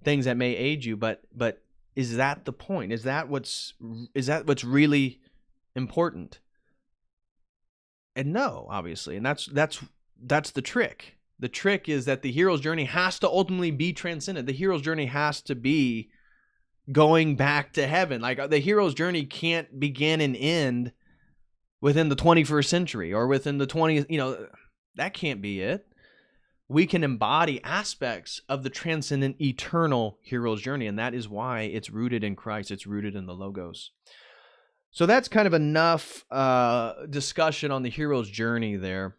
things that may aid you, but is that the point? Is that what's really important? And no, obviously. And that's the trick. The trick is that the hero's journey has to ultimately be transcendent. The hero's journey has to be going back to heaven. Like, the hero's journey can't begin and end within the 21st century or within the 20th, that can't be it. We can embody aspects of the transcendent, eternal hero's journey, and that is why it's rooted in Christ. It's rooted in the Logos. So that's kind of enough discussion on the hero's journey there.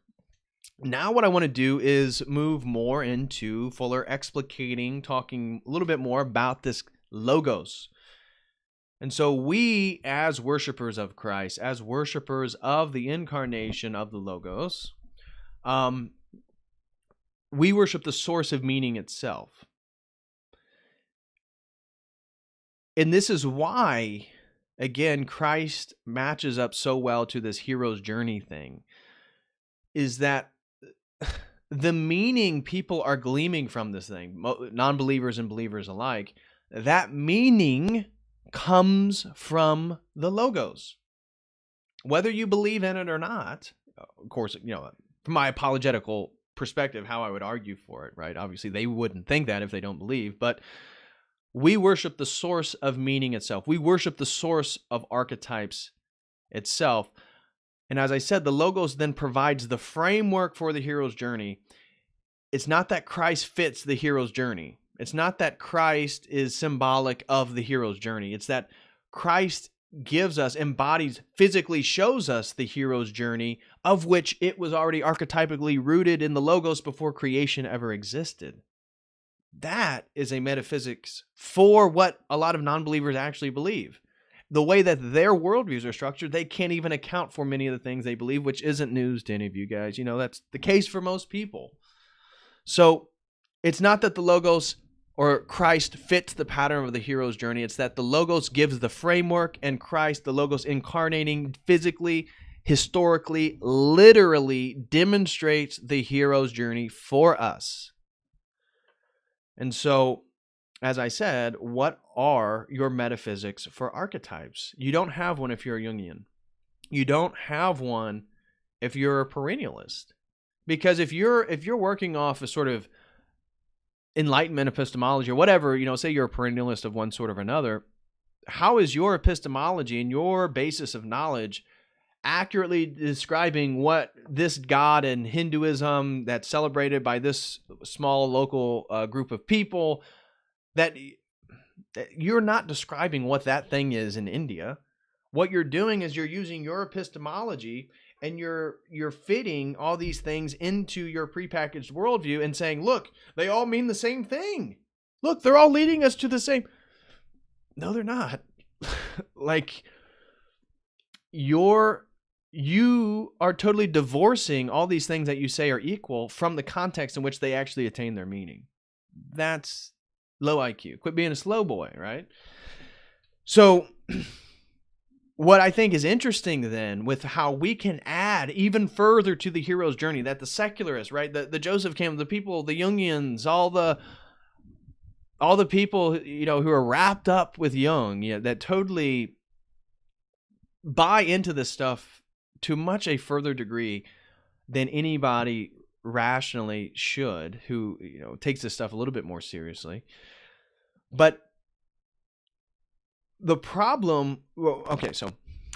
Now what I want to do is move more into fuller explicating, talking a little bit more about this Logos. And so we, as worshipers of Christ, as worshipers of the incarnation of the Logos, we worship the source of meaning itself. And this is why, again, Christ matches up so well to this hero's journey thing, is that the meaning people are gleaming from this thing, non-believers and believers alike, that meaning comes from the Logos. Whether you believe in it or not, of course, from my apologetical perspective, how I would argue for it, right? Obviously, they wouldn't think that if they don't believe, but we worship the source of meaning itself. We worship the source of archetypes itself. And as I said, the Logos then provides the framework for the hero's journey. It's not that Christ fits the hero's journey. It's not that Christ is symbolic of the hero's journey. It's that Christ gives us, embodies, physically shows us the hero's journey, of which it was already archetypically rooted in the Logos before creation ever existed. That is a metaphysics for what a lot of non-believers actually believe. The way that their worldviews are structured, they can't even account for many of the things they believe, which isn't news to any of you guys. That's the case for most people. So it's not that the Logos or Christ fits the pattern of the hero's journey. It's that the Logos gives the framework, and Christ, the Logos incarnating physically, historically, literally demonstrates the hero's journey for us. And so, as I said, what are your metaphysics for archetypes? You don't have one if you're a Jungian. You don't have one if you're a perennialist. Because if you're working off a sort of Enlightenment epistemology or whatever, say you're a perennialist of one sort or another, how is your epistemology and your basis of knowledge accurately describing what this God in Hinduism that's celebrated by this small local group of people, that you're not describing what that thing is in India. What you're doing is you're using your epistemology and you're fitting all these things into your prepackaged worldview and saying, look, they all mean the same thing. Look, they're all leading us to the same. No, they're not. You are totally divorcing all these things that you say are equal from the context in which they actually attain their meaning. That's low IQ. Quit being a slow boy, right? So what I think is interesting then with how we can add even further to the hero's journey, that the secularists, right, the Joseph Campbell, the people, the Jungians, all the people, who are wrapped up with Jung, that totally buy into this stuff to much a further degree than anybody rationally should, who takes this stuff a little bit more seriously. But the problem, so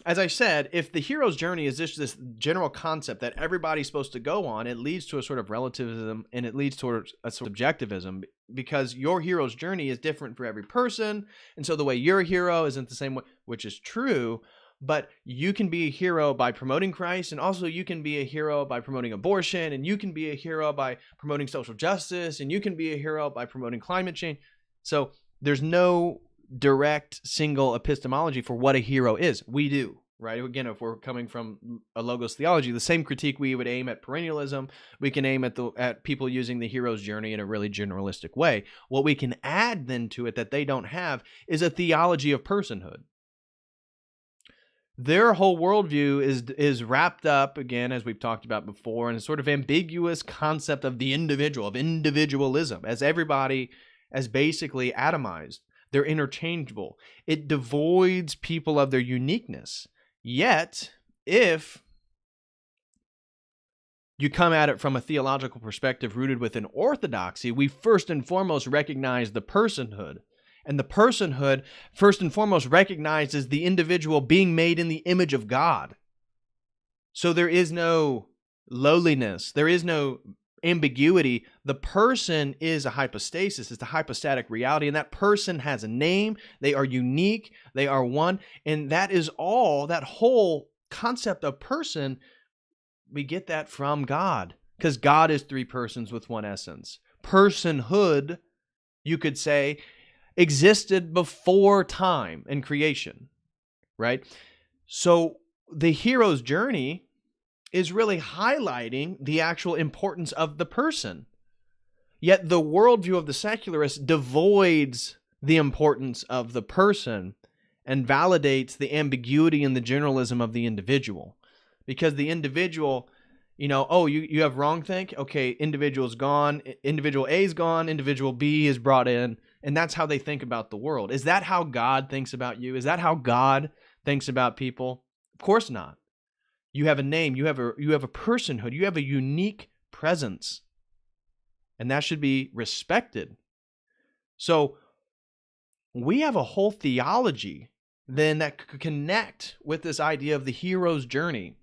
as I said, if the hero's journey is just this general concept that everybody's supposed to go on, it leads to a sort of relativism and it leads towards a sort of subjectivism, because your hero's journey is different for every person. And so the way you're a hero isn't the same way, which is true. But you can be a hero by promoting Christ, and also you can be a hero by promoting abortion, and you can be a hero by promoting social justice, and you can be a hero by promoting climate change. So there's no direct single epistemology for what a hero is. We do, right? Again, if we're coming from a Logos theology, the same critique we would aim at perennialism, we can aim at people using the hero's journey in a really generalistic way. What we can add then to it that they don't have is a theology of personhood. Their whole worldview is wrapped up, again, as we've talked about before, in a sort of ambiguous concept of the individual, of individualism, as everybody as basically atomized. They're interchangeable. It devoids people of their uniqueness. Yet, if you come at it from a theological perspective rooted within orthodoxy, we first and foremost recognize the personhood. And the personhood, first and foremost, recognizes the individual being made in the image of God. So there is no lowliness. There is no ambiguity. The person is a hypostasis. It's a hypostatic reality. And that person has a name. They are unique. They are one. And that is all, that whole concept of person, we get that from God. Because God is three persons with one essence. Personhood, you could say, existed before time and creation, right? So the hero's journey is really highlighting the actual importance of the person. Yet the worldview of the secularist devoids the importance of the person and validates the ambiguity and the generalism of the individual. Because the individual, oh, you have wrongthink? Okay, individual's gone, individual A is gone, individual B is brought in, and that's how they think about the world. Is that how God thinks about you? Is that how God thinks about people? Of course not. You have a name, you have a personhood, you have a unique presence, and that should be respected. So we have a whole theology then that could connect with this idea of the hero's journey,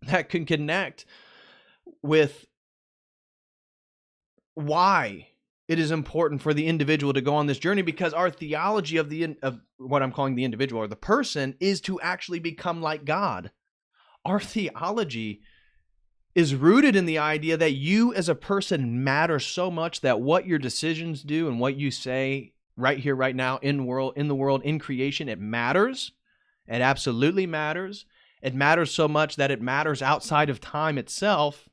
that can connect with why it is important for the individual to go on this journey, because our theology of what I'm calling the individual or the person is to actually become like God. Our theology is rooted in the idea that you as a person matter so much that what your decisions do and what you say right here, right now, in the world, in creation, it matters. It absolutely matters. It matters so much that it matters outside of time itself.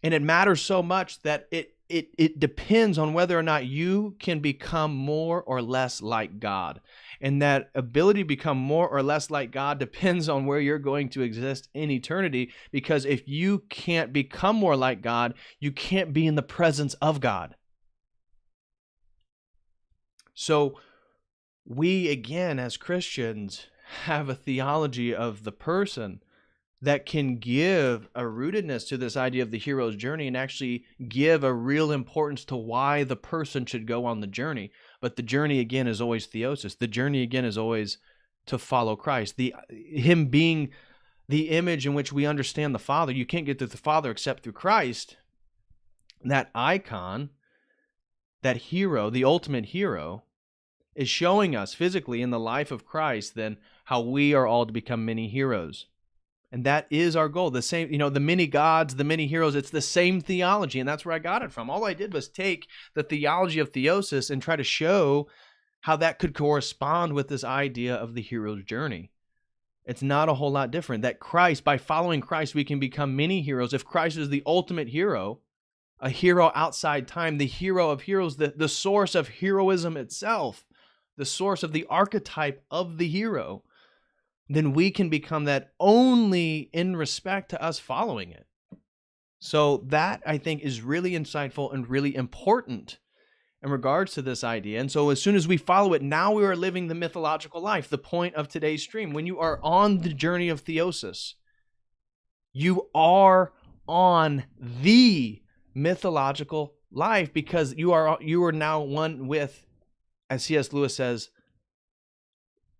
And it matters so much that it depends on whether or not you can become more or less like God. And that ability to become more or less like God depends on where you're going to exist in eternity. Because if you can't become more like God, you can't be in the presence of God. So we, again, as Christians, have a theology of the person that can give a rootedness to this idea of the hero's journey and actually give a real importance to why the person should go on the journey. But the journey, again, is always theosis. The journey, again, is always to follow Christ. Him being the image in which we understand the Father. You can't get to the Father except through Christ. That icon, that hero, the ultimate hero, is showing us physically in the life of Christ then how we are all to become many heroes. And that is our goal. The same, the many gods, the many heroes, it's the same theology, and that's where I got it from. All I did was take the theology of theosis and try to show how that could correspond with this idea of the hero's journey. It's not a whole lot different. That Christ, by following Christ, we can become many heroes. If Christ is the ultimate hero, a hero outside time, the hero of heroes, the source of heroism itself, the source of the archetype of the hero, then we can become that only in respect to us following it. So that, I think, is really insightful and really important in regards to this idea. And so as soon as we follow it, now we are living the mythological life, the point of today's stream. When you are on the journey of theosis, you are on the mythological life, because you are now one with, as C.S. Lewis says,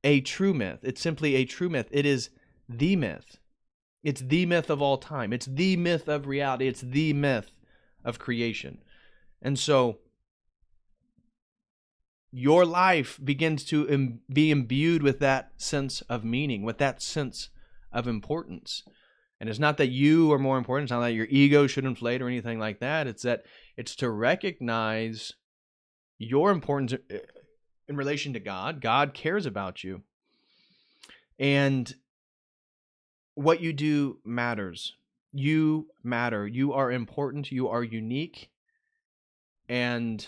a true myth. It's simply a true myth. It is the myth. It's the myth of all time. It's the myth of reality. It's the myth of creation. And so your life begins to be imbued with that sense of meaning, with that sense of importance. And it's not that you are more important. It's not that your ego should inflate or anything like that. It's to recognize your importance in relation to God. God cares about you. And what you do matters. You matter. You are important. You are unique. And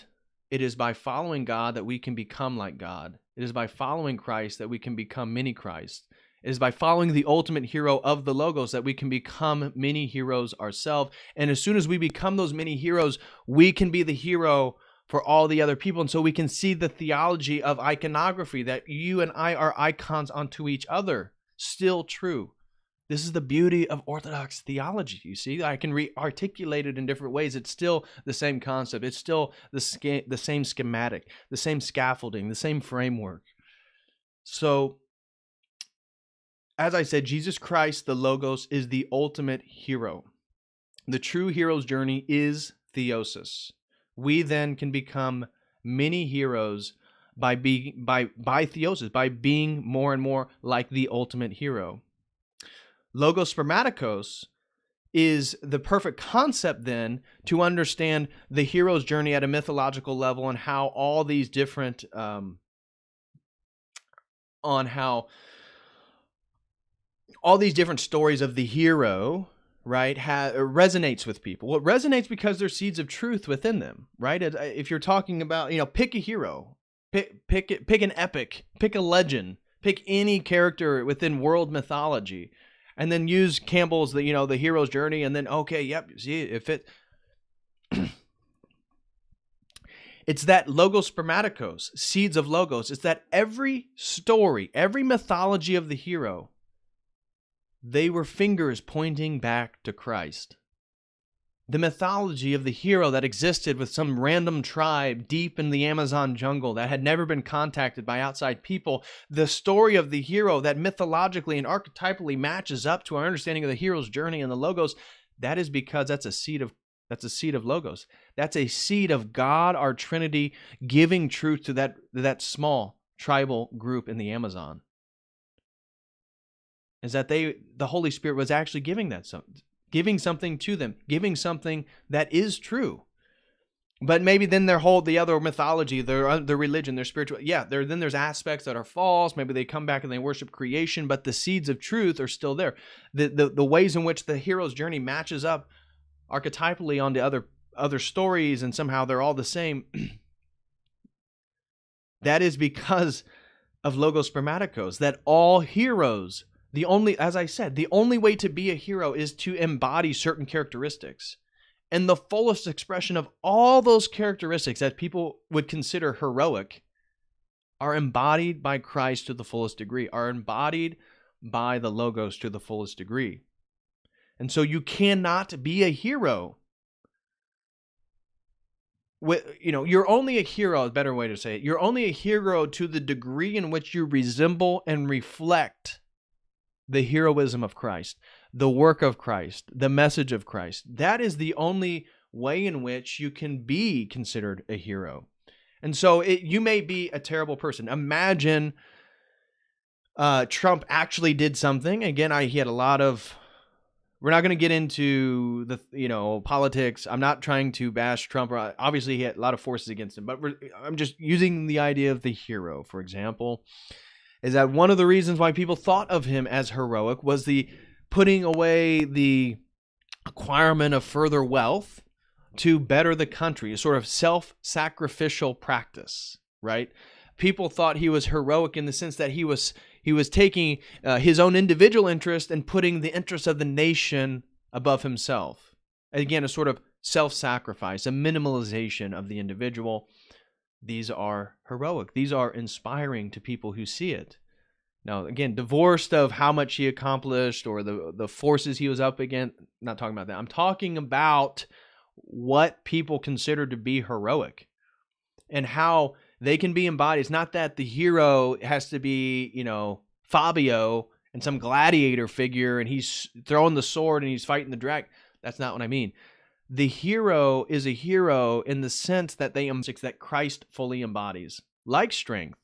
it is by following God that we can become like God. It is by following Christ that we can become many Christ. It is by following the ultimate hero of the Logos that we can become many heroes ourselves. And as soon as we become those many heroes, we can be the hero for all the other people. And so we can see the theology of iconography, that you and I are icons unto each other, still true. This is the beauty of Orthodox theology. You see, I can articulate it in different ways. It's still the same concept. It's still the same schematic, the same scaffolding, the same framework. So, as I said, Jesus Christ, the Logos, is the ultimate hero. The true hero's journey is theosis. We then can become many heroes by theosis, by being more and more like the ultimate hero. Logos spermaticos is the perfect concept then to understand the hero's journey at a mythological level, and how all these different stories of the hero, right, resonates with people. Well, it resonates because there's seeds of truth within them, right? If you're talking about, pick a hero, pick an epic, pick a legend, pick any character within world mythology, and then use Campbell's the hero's journey, and then see if it. It's that logos spermaticos, seeds of logos. It's that every story, every mythology of the hero, they were fingers pointing back to Christ. The mythology of the hero that existed with some random tribe deep in the Amazon jungle that had never been contacted by outside people, the story of the hero that mythologically and archetypally matches up to our understanding of the hero's journey and the logos, that is because that's a seed of logos. That's a seed of God, our Trinity, giving truth to that small tribal group in the Amazon. Is that the Holy Spirit was actually giving something to them, giving something that is true. But maybe then the other mythology, their religion, their spiritual, then there's aspects that are false. Maybe they come back and they worship creation, but the seeds of truth are still there. The ways in which the hero's journey matches up archetypally onto other stories, and somehow they're all the same. That is because of logos spermaticos, that all heroes, as I said, the only way to be a hero is to embody certain characteristics. And the fullest expression of all those characteristics that people would consider heroic are embodied by Christ to the fullest degree, are embodied by the logos to the fullest degree. And so you cannot be a hero. You're only a hero, a better way to say it. You're only a hero to the degree in which you resemble and reflect the heroism of Christ, the work of Christ, the message of Christ. That is the only way in which you can be considered a hero. And so you may be a terrible person. Imagine Trump actually did something. Again, he had a lot of... We're not going to get into the politics. I'm not trying to bash Trump. Obviously, he had a lot of forces against him. But I'm just using the idea of the hero, for example, is that one of the reasons why people thought of him as heroic was the putting away the acquirement of further wealth to better the country, a sort of self-sacrificial practice, right? People thought he was heroic in the sense that he was taking his own individual interest and putting the interest of the nation above himself. Again, a sort of self-sacrifice, a minimalization of the individual. These are heroic. These are inspiring to people who see it. Now, again, divorced of how much he accomplished or the forces he was up against, I'm not talking about that. I'm talking about what people consider to be heroic and how they can be embodied. It's not that the hero has to be, Fabio and some gladiator figure and he's throwing the sword and he's fighting the dragon. That's not what I mean. The hero is a hero in the sense that that Christ fully embodies, like strength,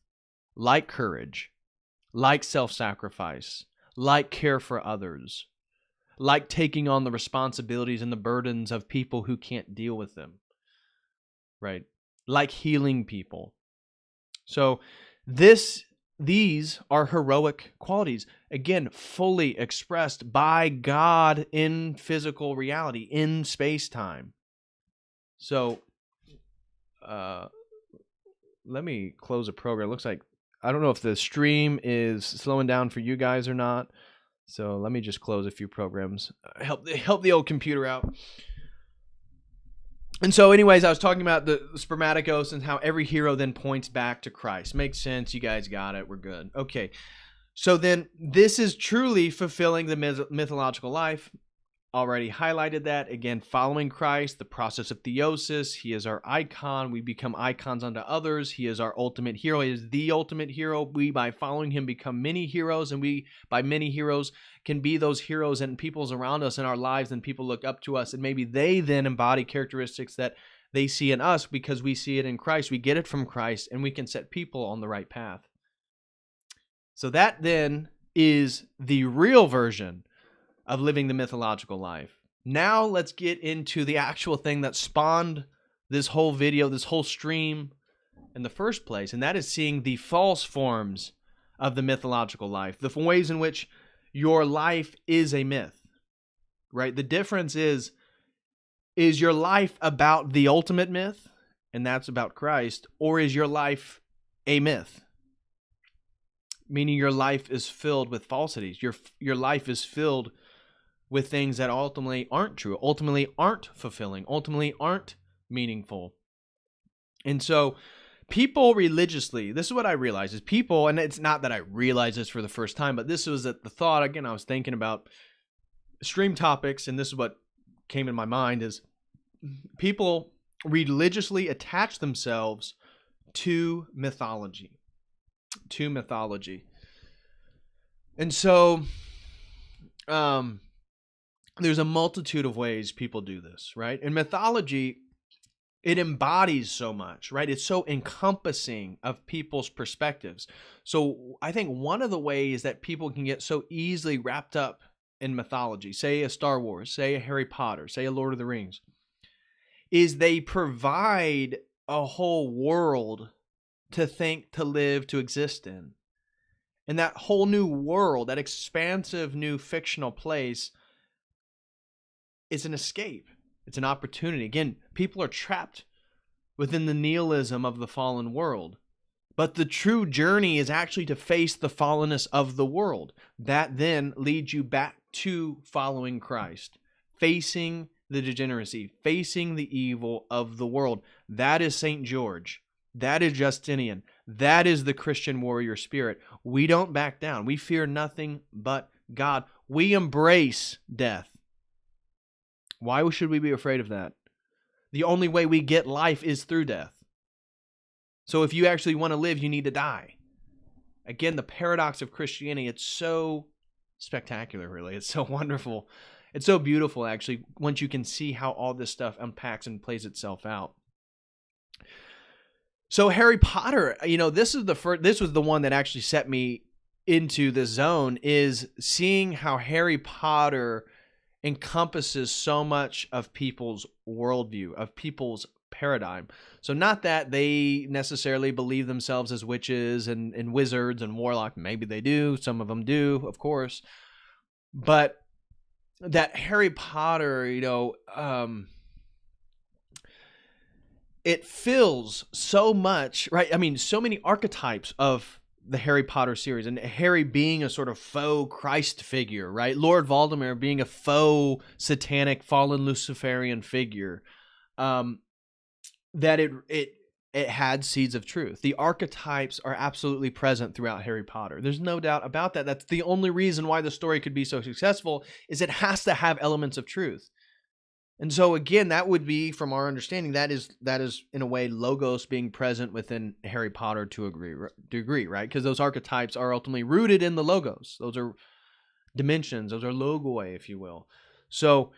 like courage, like self-sacrifice, like care for others, like taking on the responsibilities and the burdens of people who can't deal with them, right? Like healing people. So these are heroic qualities, again, fully expressed by God in physical reality, in space-time. So let me close a program. It looks like, I don't know if the stream is slowing down for you guys or not. So let me just close a few programs. Help the old computer out. And so anyways, I was talking about the spermaticos and how every hero then points back to Christ. Makes sense. You guys got it. We're good. Okay. So then this is truly fulfilling the mythological life. Already highlighted that. Again, following Christ, the process of theosis. He is our icon. We become icons unto others. He is our ultimate hero. He is the ultimate hero. We, by following him, become many heroes. And we, by many heroes, can be those heroes and peoples around us in our lives. And people look up to us. And maybe they then embody characteristics that they see in us because we see it in Christ. We get it from Christ. And we can set people on the right path. So that then is the real version of living the mythological life. Now let's get into the actual thing that spawned this whole video, this whole stream in the first place, and that is seeing the false forms of the mythological life, the ways in which your life is a myth, right? The difference is your life about the ultimate myth, and that's about Christ, or is your life a myth? Meaning your life is filled with falsities. Your life is filled with things that ultimately aren't true, ultimately aren't fulfilling, ultimately aren't meaningful. And so people religiously, this is what I realize, is people, and it's not that I realized this for the first time, but this was the thought, again, I was thinking about stream topics, and this is what came in my mind, is people religiously attach themselves to mythology. And so there's a multitude of ways people do this, right? In mythology, it embodies so much, right? It's so encompassing of people's perspectives. So I think one of the ways that people can get so easily wrapped up in mythology, say a Star Wars, say a Harry Potter, say a Lord of the Rings, is they provide a whole world to think, to live, to exist in. And that whole new world, that expansive new fictional place, is an escape. It's an opportunity. Again, people are trapped within the nihilism of the fallen world. But the true journey is actually to face the fallenness of the world. That then leads you back to following Christ, facing the degeneracy, facing the evil of the world. That is St. George. That is Justinian. That is the Christian warrior spirit. We don't back down. We fear nothing but God. We embrace death. Why should we be afraid of that? The only way we get life is through death. So if you actually want to live, you need to die. Again, the paradox of Christianity, it's so spectacular, really. It's so wonderful. It's so beautiful, actually, once you can see how all this stuff unpacks and plays itself out. So Harry Potter, this was the one that actually set me into this zone, is seeing how Harry Potter encompasses so much of people's worldview, of people's paradigm. So not that they necessarily believe themselves as witches and wizards and warlock. Maybe they do. Some of them do, of course. But that Harry Potter, it fills so much, right? I mean, so many archetypes of the Harry Potter series, and Harry being a sort of faux Christ figure, right? Lord Voldemort being a faux satanic fallen Luciferian figure, that it had seeds of truth. The archetypes are absolutely present throughout Harry Potter. There's no doubt about that. That's the only reason why the story could be so successful, is it has to have elements of truth. And so again, that would be, from our understanding, that is in a way logos being present within Harry Potter to a degree, right? Because those archetypes are ultimately rooted in the logos. Those are dimensions. Those are logoi, if you will. So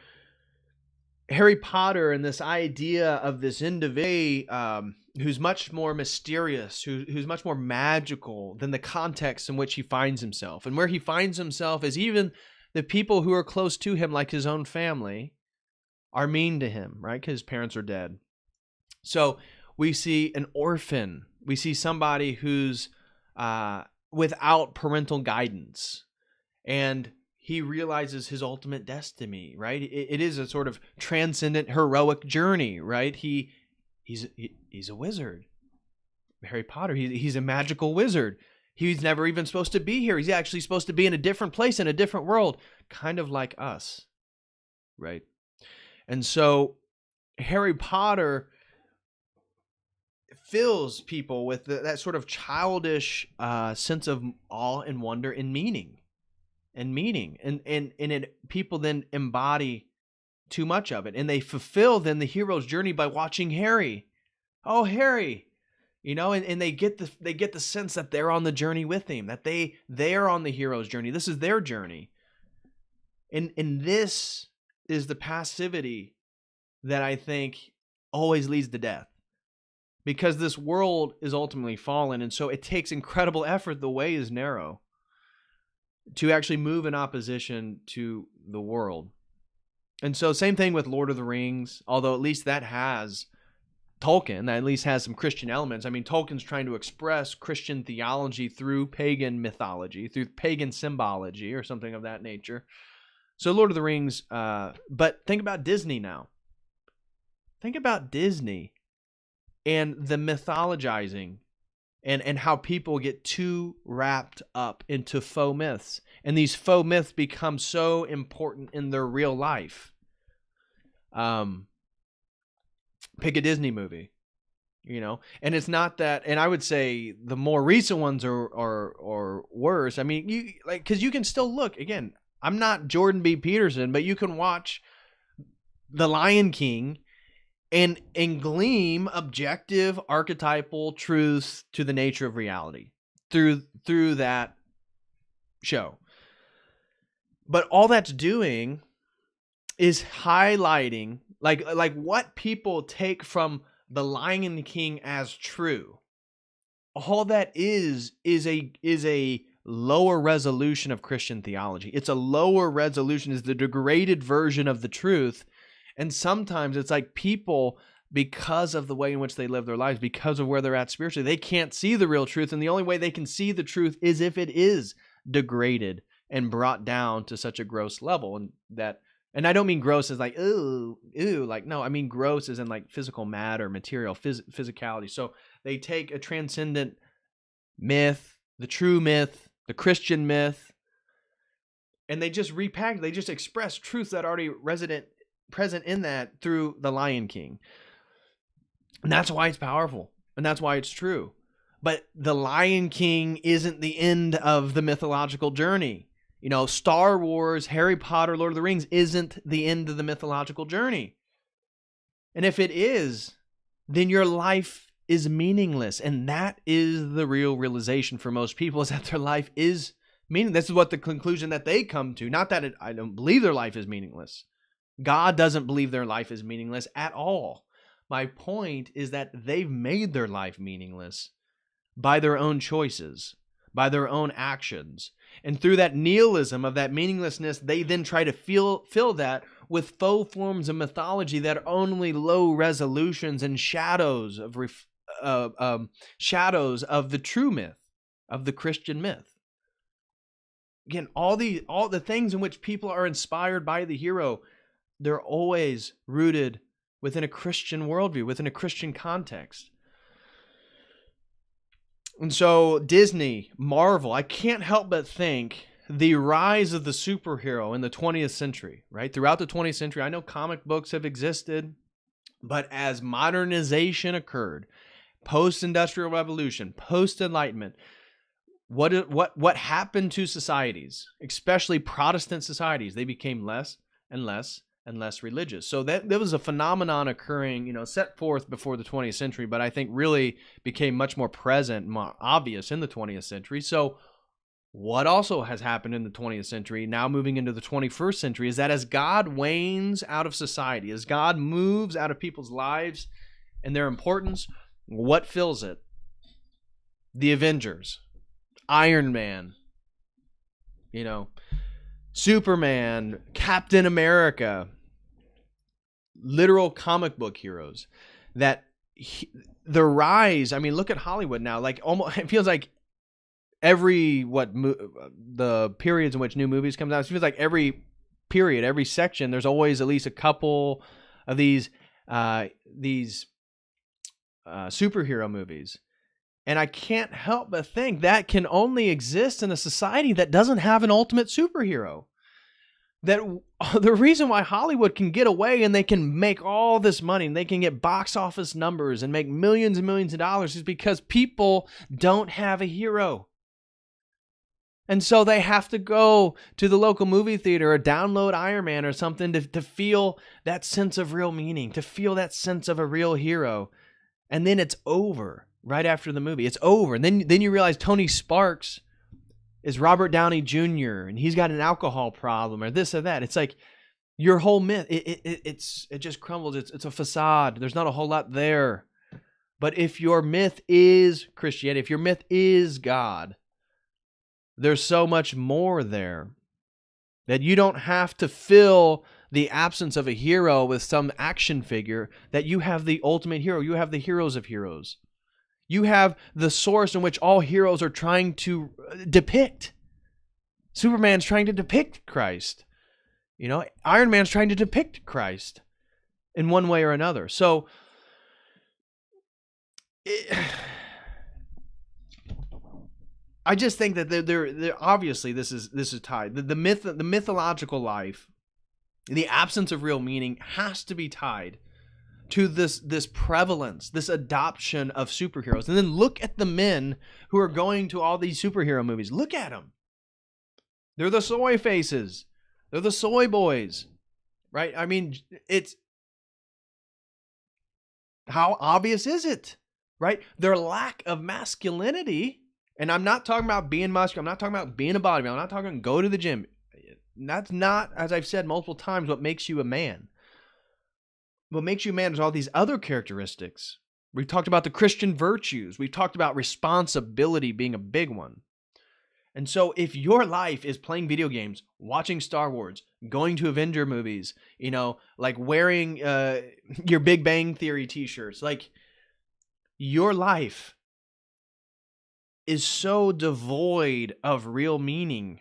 Harry Potter and this idea of this individual who's much more mysterious, who's much more magical than the context in which he finds himself. And where he finds himself is even the people who are close to him, like his own family, are mean to him, right? Because his parents are dead. So we see an orphan. We see somebody who's without parental guidance. And he realizes his ultimate destiny, right? It is a sort of transcendent, heroic journey, right? He's a wizard. Harry Potter, he's a magical wizard. He's never even supposed to be here. He's actually supposed to be in a different place, in a different world, kind of like us, right? And so Harry Potter fills people with that sort of childish sense of awe and wonder and meaning. And people then embody too much of it, and they fulfill then the hero's journey by watching Harry. Oh, Harry, and they get the sense that they're on the journey with him, that they're on the hero's journey. This is their journey, and this is the passivity that I think always leads to death, because this world is ultimately fallen, and so it takes incredible effort. The way is narrow to actually move in opposition to the world. And so same thing with Lord of the Rings, although at least that has Tolkien, that at least has some Christian elements. I mean, Tolkien's trying to express Christian theology through pagan mythology, through pagan symbology or something of that nature. So Lord of the Rings, but think about Disney now. Think about Disney and the mythologizing and how people get too wrapped up into faux myths. And these faux myths become so important in their real life. Pick a Disney movie, and it's not that, and I would say the more recent ones are worse. I mean, because you can still look, again, I'm not Jordan B. Peterson, but you can watch The Lion King and glean objective archetypal truths to the nature of reality through that show. But all that's doing is highlighting like what people take from The Lion King as true. All that is a lower resolution of Christian theology. It's a lower resolution, is the degraded version of the truth. And sometimes it's like people, because of the way in which they live their lives, because of where they're at spiritually, they can't see the real truth. And the only way they can see the truth is if it is degraded and brought down to such a gross level. And I don't mean gross as like, ooh, like, no, I mean gross as in like physical matter, material, physicality. So they take a transcendent myth, the true myth, the Christian myth, and they just repackage, they just express truths that are already present in that through The Lion King. And that's why it's powerful. And that's why it's true. But The Lion King isn't the end of the mythological journey. Star Wars, Harry Potter, Lord of the Rings isn't the end of the mythological journey. And if it is, then your life is meaningless. And that is the real realization for most people, is that their life is meaningless. This is what the conclusion that they come to. Not that I don't believe their life is meaningless. God doesn't believe their life is meaningless at all. My point is that they've made their life meaningless by their own choices, by their own actions. And through that nihilism of that meaninglessness, they then try to fill that with faux forms of mythology that are only low resolutions and shadows of the true myth, of the Christian myth. Again, all the things in which people are inspired by the hero, they're always rooted within a Christian worldview, within a Christian context. And so Disney, Marvel, I can't help but think the rise of the superhero in the 20th century, right? Throughout the 20th century, I know comic books have existed, but as modernization occurred, post-industrial revolution, post-enlightenment, what happened to societies, especially Protestant societies? They became less and less and less religious. So there was a phenomenon occurring, set forth before the 20th century, but I think really became much more present, more obvious in the 20th century. So what also has happened in the 20th century, now moving into the 21st century, is that as God wanes out of society, as God moves out of people's lives and their importance, what fills it? The Avengers, Iron Man, Superman, Captain America, literal comic book heroes. The rise, I mean, look at Hollywood now. Like, almost, it feels like the periods in which new movies comes out, it feels like every period, every section, there's always at least a couple of these superhero movies. And I can't help but think that can only exist in a society that doesn't have an ultimate superhero. That the reason why Hollywood can get away and they can make all this money and they can get box office numbers and make millions and millions of dollars is because people don't have a hero. And so they have to go to the local movie theater or download Iron Man or something to feel that sense of real meaning, to feel that sense of a real hero. And then it's over right after the movie. It's over. And then you realize Tony Sparks is Robert Downey Jr. and he's got an alcohol problem or this or that. It's like your whole myth, it just crumbles. It's a facade. There's not a whole lot there. But if your myth is Christianity, if your myth is God, there's so much more there that you don't have to fill the absence of a hero with some action figure that you have the ultimate hero. You have the heroes of heroes. You have the source in which all heroes are trying to depict. Superman's trying to depict Christ. Iron Man's trying to depict Christ in one way or another. So I just think that they're obviously this is tied. The mythological life, the absence of real meaning, has to be tied to this prevalence, this adoption of superheroes. And then look at the men who are going to all these superhero movies. Look at them. They're the soy faces. They're the soy boys, right? I mean, it's how obvious is it, right? Their lack of masculinity, and I'm not talking about being muscular. I'm not talking about being a bodybuilder. I'm not talking go to the gym. That's not, as I've said multiple times, what makes you a man. What makes you a man is all these other characteristics. We've talked about the Christian virtues. We've talked about responsibility being a big one. And so if your life is playing video games, watching Star Wars, going to Avenger movies, like wearing your Big Bang Theory t-shirts, like your life is so devoid of real meaning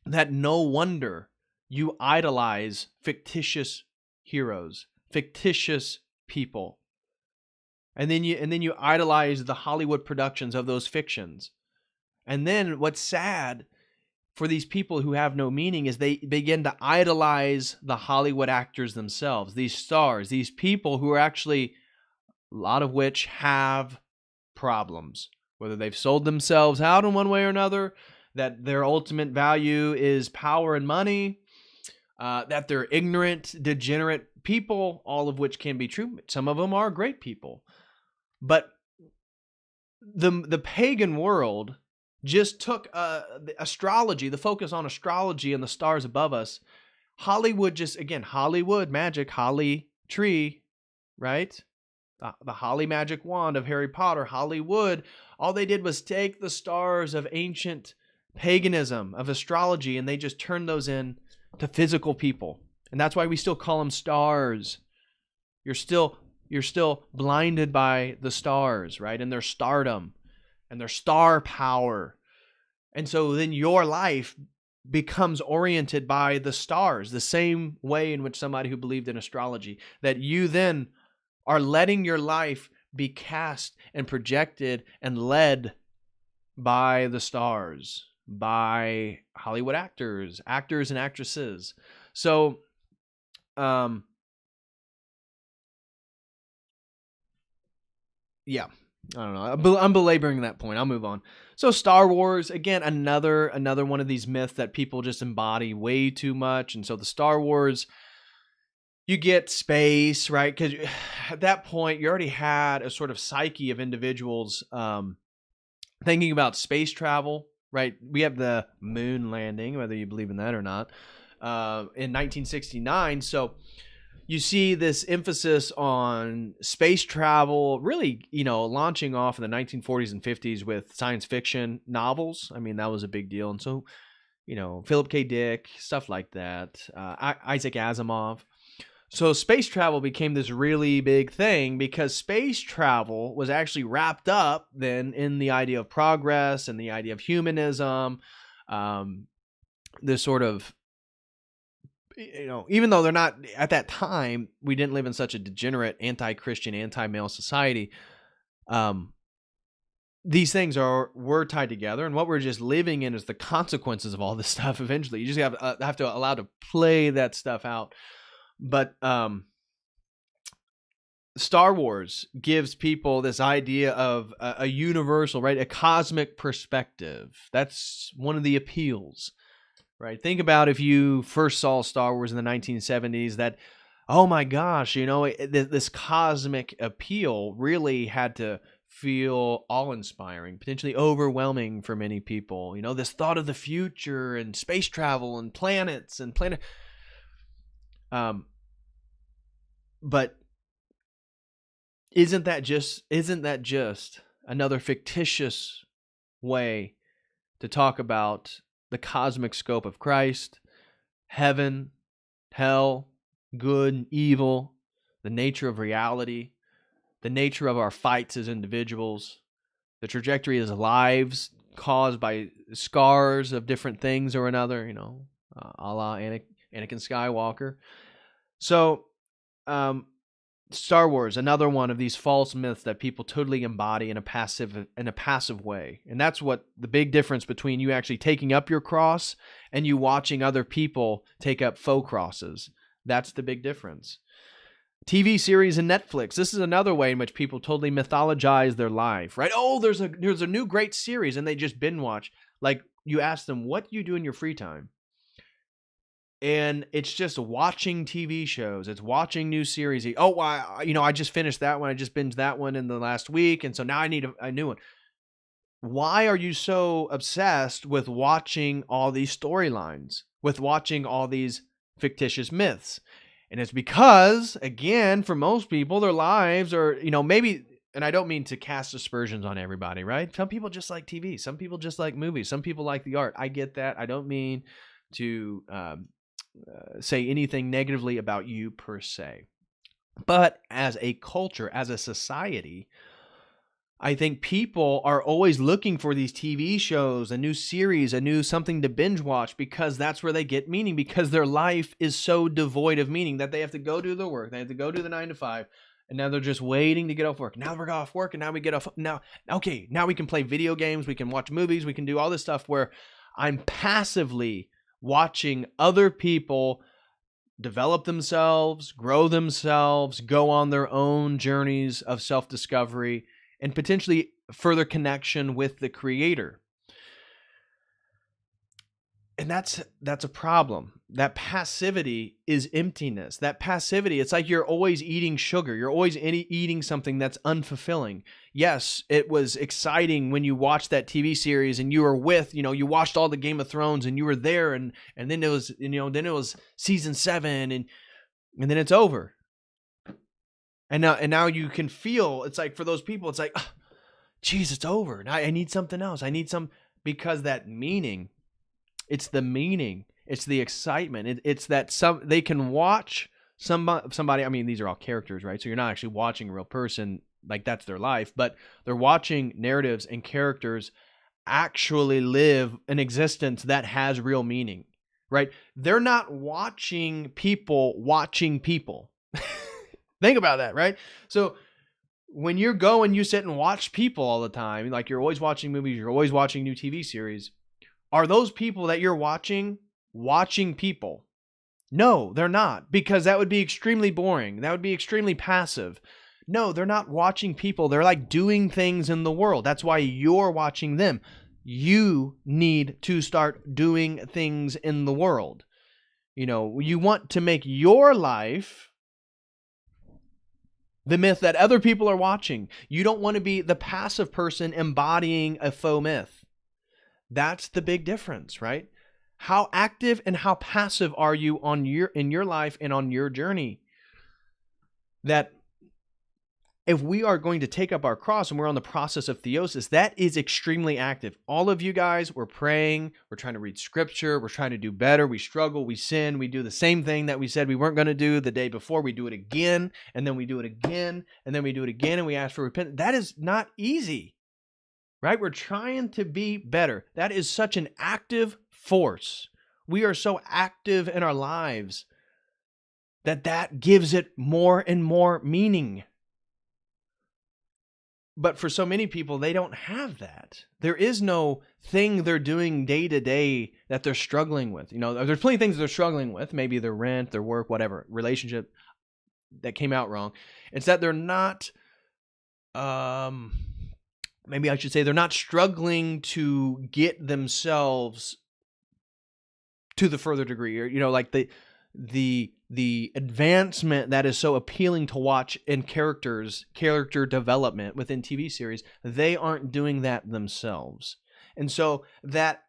that no wonder you idolize fictitious heroes, fictitious people. And then you idolize the Hollywood productions of those fictions. And then what's sad for these people who have no meaning is they begin to idolize the Hollywood actors themselves, these stars, these people who are actually, a lot of which have problems, whether they've sold themselves out in one way or another, that their ultimate value is power and money, that they're ignorant, degenerate people, all of which can be true. Some of them are great people. But the pagan world just took the astrology, the focus on astrology and the stars above us. Hollywood Hollywood magic, holly tree, right? The holly magic wand of Harry Potter, Hollywood. All they did was take the stars of ancient paganism, of astrology, and they just turned those in to physical people. And that's why we still call them stars. You're still blinded by the stars, right? And their stardom and their star power. And so then your life becomes oriented by the stars, the same way in which somebody who believed in astrology, that you then are letting your life be cast and projected and led by the stars, by Hollywood actors and actresses. So, yeah, I don't know. I'm belaboring that point. I'll move on. So Star Wars, again, another one of these myths that people just embody way too much. And so the Star Wars, you get space, right? Because at that point, you already had a sort of psyche of individuals thinking about space travel, right? We have the moon landing, whether you believe in that or not, in 1969. So you see this emphasis on space travel, really, launching off in the 1940s and 50s with science fiction novels. I mean, that was a big deal. And so, Philip K. Dick, stuff like that, Isaac Asimov. So space travel became this really big thing because space travel was actually wrapped up then in the idea of progress and the idea of humanism, this sort of, even though they're not, at that time, we didn't live in such a degenerate, anti-Christian, anti-male society. These things were tied together, and what we're just living in is the consequences of all this stuff eventually. You just have to allow to play that stuff out. But Star Wars gives people this idea of a universal, right? A cosmic perspective. That's one of the appeals. Right. Think about if you first saw Star Wars in the 1970s, that, oh my gosh, this cosmic appeal really had to feel awe-inspiring, potentially overwhelming for many people. This thought of the future and space travel and planets and but isn't that just another fictitious way to talk about the cosmic scope of Christ, heaven, hell, good, evil, the nature of reality, the nature of our fights as individuals, the trajectory of lives caused by scars of different things or another, a la Anakin Skywalker. So, Star Wars, another one of these false myths that people totally embody in a passive way. And that's what the big difference between you actually taking up your cross and you watching other people take up faux crosses. That's the big difference. TV series and Netflix. This is another way in which people totally mythologize their life, right? Oh, there's a new great series, and they just binge watch. Like, you ask them, what do you do in your free time? And it's just watching TV shows. It's watching new series. Oh, I just finished that one. I just binged that one in the last week, and so now I need a new one. Why are you so obsessed with watching all these storylines, with watching all these fictitious myths? And it's because, again, for most people, their lives are, maybe, and I don't mean to cast aspersions on everybody, right? Some people just like TV. Some people just like movies. Some people like the art. I get that. I don't mean to say anything negatively about you per se. But as a culture, as a society, I think people are always looking for these TV shows, a new series, a new something to binge watch, because that's where they get meaning, because their life is so devoid of meaning that they have to go do their work. They have to go do the 9 to 5. And now they're just waiting to get off work. Now we're off work, and now we get off. Now we can play video games. We can watch movies. We can do all this stuff where I'm passively watching other people develop themselves, grow themselves, go on their own journeys of self-discovery, and potentially further connection with the Creator. And that's a problem. That passivity is emptiness. That passivity, it's like you're always eating sugar. You're always eating something that's unfulfilling. Yes, it was exciting when you watched that TV series and you were with, you watched all the Game of Thrones and you were there, and then it was, then it was season 7 and then it's over. And now you can feel, it's like for those people, it's like, oh, geez, it's over. I need something else. Because that meaning, it's the meaning, it's the excitement. It's that they can watch somebody. I mean, these are all characters, right? So you're not actually watching a real person, like that's their life, but they're watching narratives and characters actually live an existence that has real meaning, right? They're not watching people watching people. Think about that, right? So when you go and you sit and watch people all the time, like you're always watching movies, you're always watching new TV series, are those people that you're watching people? No, they're not, because that would be extremely boring. That would be extremely passive. No, they're not watching people. They're like doing things in the world. That's why you're watching them. You need to start doing things in the world. You want to make your life the myth that other people are watching. You don't want to be the passive person embodying a faux myth. That's the big difference, right? How active and how passive are you in your life and on your journey? That if we are going to take up our cross and we're on the process of theosis, that is extremely active. All of you guys, we're praying, we're trying to read scripture, we're trying to do better, we struggle, we sin, we do the same thing that we said we weren't going to do the day before, we do it again, and then we do it again, and then we do it again, and we ask for repentance. That is not easy, right? We're trying to be better. That is such an active force. We are so active in our lives that gives it more and more meaning. But for so many people, they don't have that. There is no thing they're doing day to day that they're struggling with. There's plenty of things they're struggling with. Maybe their rent, their work, whatever, relationship that came out wrong. It's that they're not, maybe I should say, they're not struggling to get themselves to the further degree, or, like the advancement that is so appealing to watch in character development within TV series, they aren't doing that themselves. And so that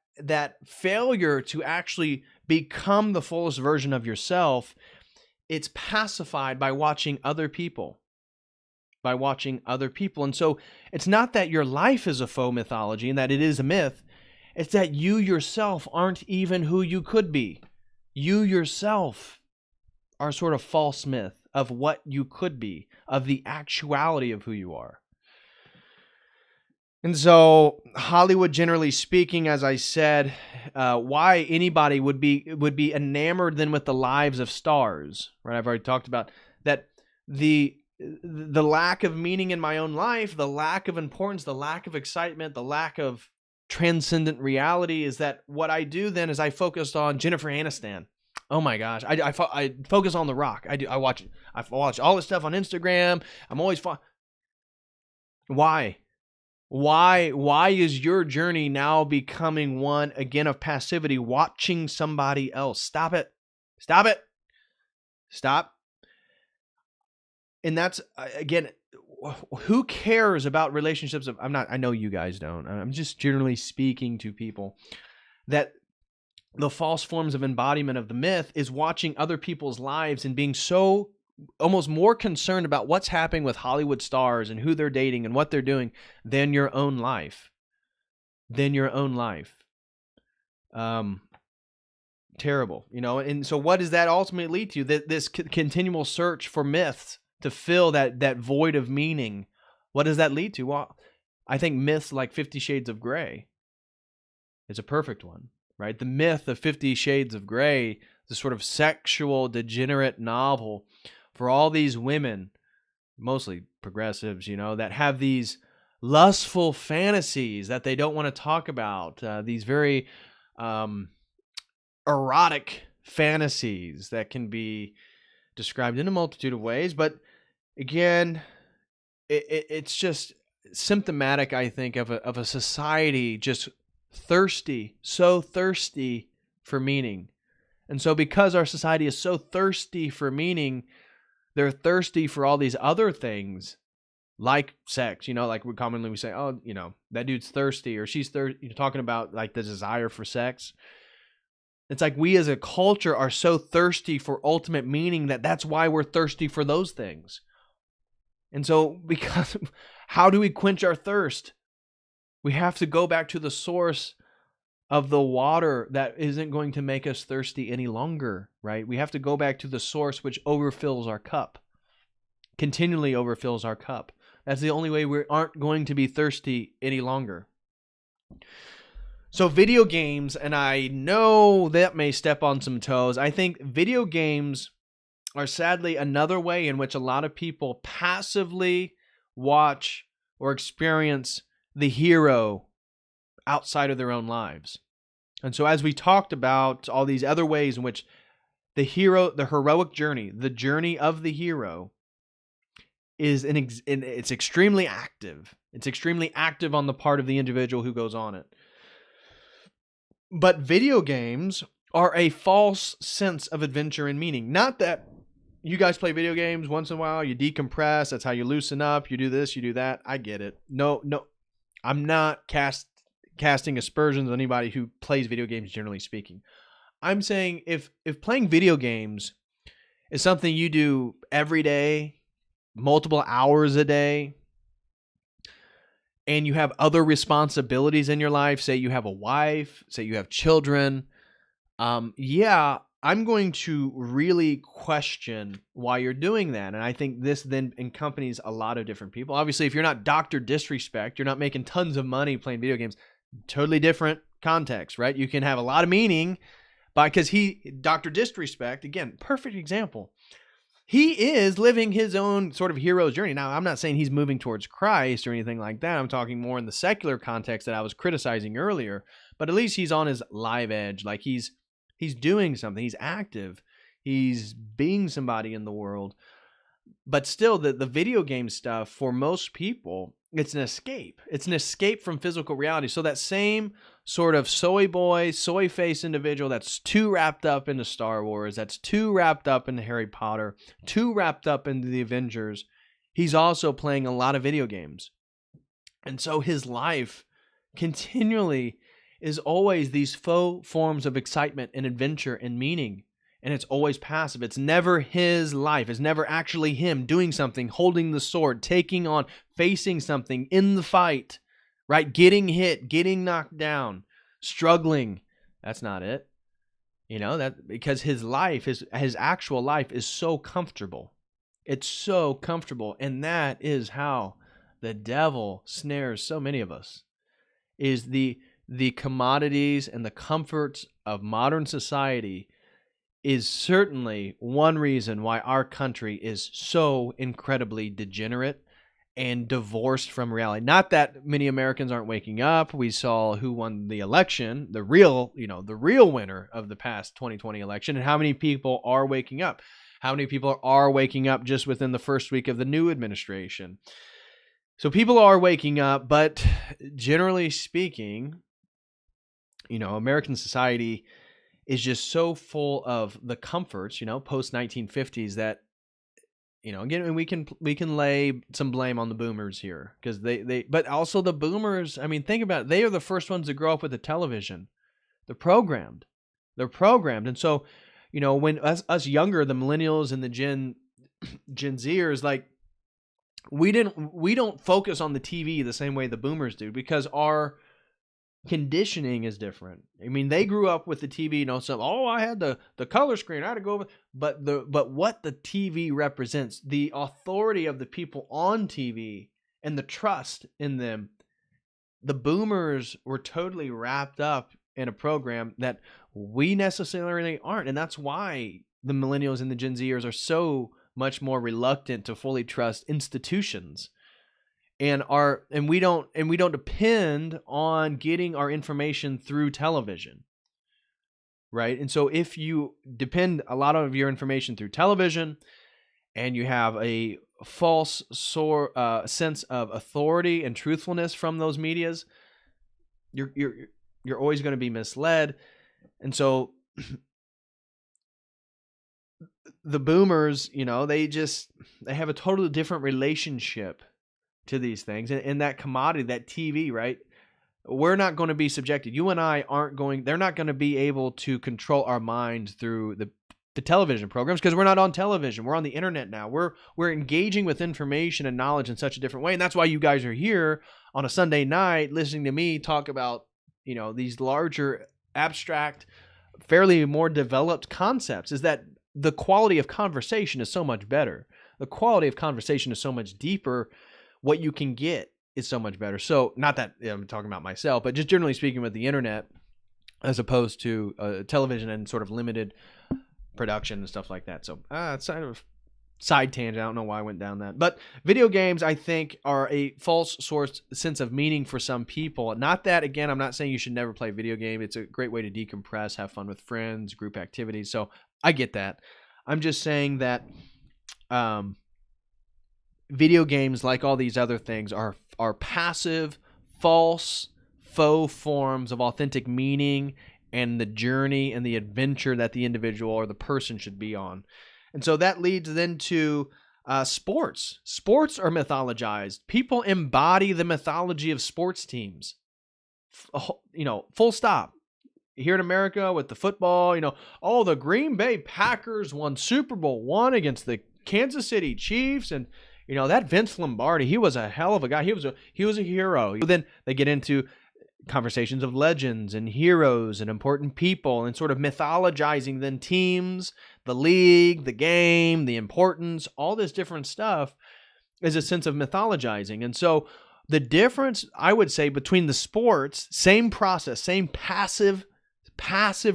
failure to actually become the fullest version of yourself, it's pacified by watching other people. And so it's not that your life is a faux mythology and that it is a myth. It's that you yourself aren't even who you could be. You yourself are sort of false myth of what you could be, of the actuality of who you are. And so Hollywood, generally speaking, as I said, why anybody would be enamored then with the lives of stars, right? I've already talked about that. The lack of meaning in my own life, the lack of importance, the lack of excitement, the lack of transcendent reality is that what I do then is I focused on Jennifer Aniston. Oh my gosh, I focus on The Rock. I watch all this stuff on Instagram. I'm always Why is your journey now becoming one again of passivity, watching somebody else? Stop it. And that's, again, who cares about relationships of, I know you guys don't. I'm just generally speaking to people that the false forms of embodiment of the myth is watching other people's lives and being so almost more concerned about what's happening with Hollywood stars and who they're dating and what they're doing than your own life. Terrible, and so what does that ultimately lead to? This continual search for myths to fill that void of meaning. What does that lead to? Well, I think myths like 50 Shades of Grey is a perfect one, right? The myth of 50 Shades of Grey, the sort of sexual degenerate novel for all these women, mostly progressives, that have these lustful fantasies that they don't want to talk about, these very erotic fantasies that can be described in a multitude of ways. But again, it's just symptomatic, I think, of a society just so thirsty for meaning. And so because our society is so thirsty for meaning, they're thirsty for all these other things like sex, like we commonly say, oh, that dude's thirsty or she's thirsty, talking about like the desire for sex. It's like we as a culture are so thirsty for ultimate meaning that's why we're thirsty for those things. And so because how do we quench our thirst? We have to go back to the source of the water that isn't going to make us thirsty any longer, right? We have to go back to the source which overfills our cup, continually overfills our cup. That's the only way we aren't going to be thirsty any longer. So video games, and I know that may step on some toes, I think video games are sadly another way in which a lot of people passively watch or experience the hero outside of their own lives. And so as we talked about all these other ways in which the heroic journey, the journey of the hero is it's extremely active. It's extremely active on the part of the individual who goes on it. But video games are a false sense of adventure and meaning. Not that you guys play video games once in a while, you decompress, that's how you loosen up, you do this, you do that. I get it. No, I'm not casting aspersions on anybody who plays video games, generally speaking. I'm saying if playing video games is something you do every day, multiple hours a day, and you have other responsibilities in your life, say you have a wife, say you have children, I'm going to really question why you're doing that. And I think this then accompanies a lot of different people. Obviously, if you're not Dr. Disrespect, you're not making tons of money playing video games, totally different context, right? You can have a lot of meaning because Dr. Disrespect, again, perfect example. He is living his own sort of hero's journey. Now, I'm not saying he's moving towards Christ or anything like that. I'm talking more in the secular context that I was criticizing earlier. But at least he's on his live edge. Like he's doing something. He's active. He's being somebody in the world. But still, the video game stuff, for most people, it's an escape. It's an escape from physical reality. So that same sort of soy boy, soy face individual that's too wrapped up into Star Wars, that's too wrapped up into Harry Potter, too wrapped up into the Avengers, he's also playing a lot of video games. And so his life continually is always these faux forms of excitement and adventure and meaning. And it's always passive. It's never his life. It's never actually him doing something, holding the sword, taking on, facing something in the fight, right? Getting hit, getting knocked down, struggling. That's not it. that because his life, his actual life is so comfortable. It's so comfortable. And that is how the devil snares so many of us, is the commodities and the comforts of modern society is certainly one reason why our country is so incredibly degenerate and divorced from reality. Not that many Americans aren't waking up. We saw who won the election, the real winner of the past 2020 election, and how many people are waking up. How many people are waking up just within the first week of the new administration? So people are waking up, but generally speaking, American society is just so full of the comforts, post 1950s that, again, we can lay some blame on the boomers here because but also the boomers. I mean, think about it. They are the first ones to grow up with the television. They're programmed, and so, when us younger, the millennials and the Gen Zers, like we don't focus on the TV the same way the boomers do because our conditioning is different. I mean, they grew up with the TV, so I had the color screen, I had to go over, but what the TV represents, the authority of the people on TV and the trust in them, the boomers were totally wrapped up in a program that we necessarily aren't. And that's why the millennials and the Gen Zers are so much more reluctant to fully trust institutions. And we don't depend on getting our information through television, right? And so if you depend a lot of your information through television, and you have a false sense of authority and truthfulness from those medias, you're always going to be misled. And so the boomers, they have a totally different relationship to these things, and that commodity, that TV, right? We're not going to be subjected. You and I they're not going to be able to control our mind through the television programs because we're not on television. We're on the internet now. We're engaging with information and knowledge in such a different way. And that's why you guys are here on a Sunday night listening to me talk about, these larger, abstract, fairly more developed concepts, is that the quality of conversation is so much better. The quality of conversation is so much deeper. What you can get is so much better. So not that I'm talking about myself, but just generally speaking with the internet, as opposed to television and sort of limited production and stuff like that. So it's kind of side tangent. I don't know why I went down that. But video games, I think, are a false sense of meaning for some people. Not that, again, I'm not saying you should never play a video game. It's a great way to decompress, have fun with friends, group activities. So I get that. I'm just saying that video games, like all these other things, are passive, false, faux forms of authentic meaning and the journey and the adventure that the individual or the person should be on. And so that leads then to sports. Sports are mythologized. People embody the mythology of sports teams. Full stop. Here in America with the football, the Green Bay Packers won Super Bowl I against the Kansas City Chiefs, and that Vince Lombardi, he was a hell of a guy. He was a hero. Then they get into conversations of legends and heroes and important people and sort of mythologizing then teams, the league, the game, the importance, all this different stuff is a sense of mythologizing. And so the difference, I would say, between the sports, same process, same passive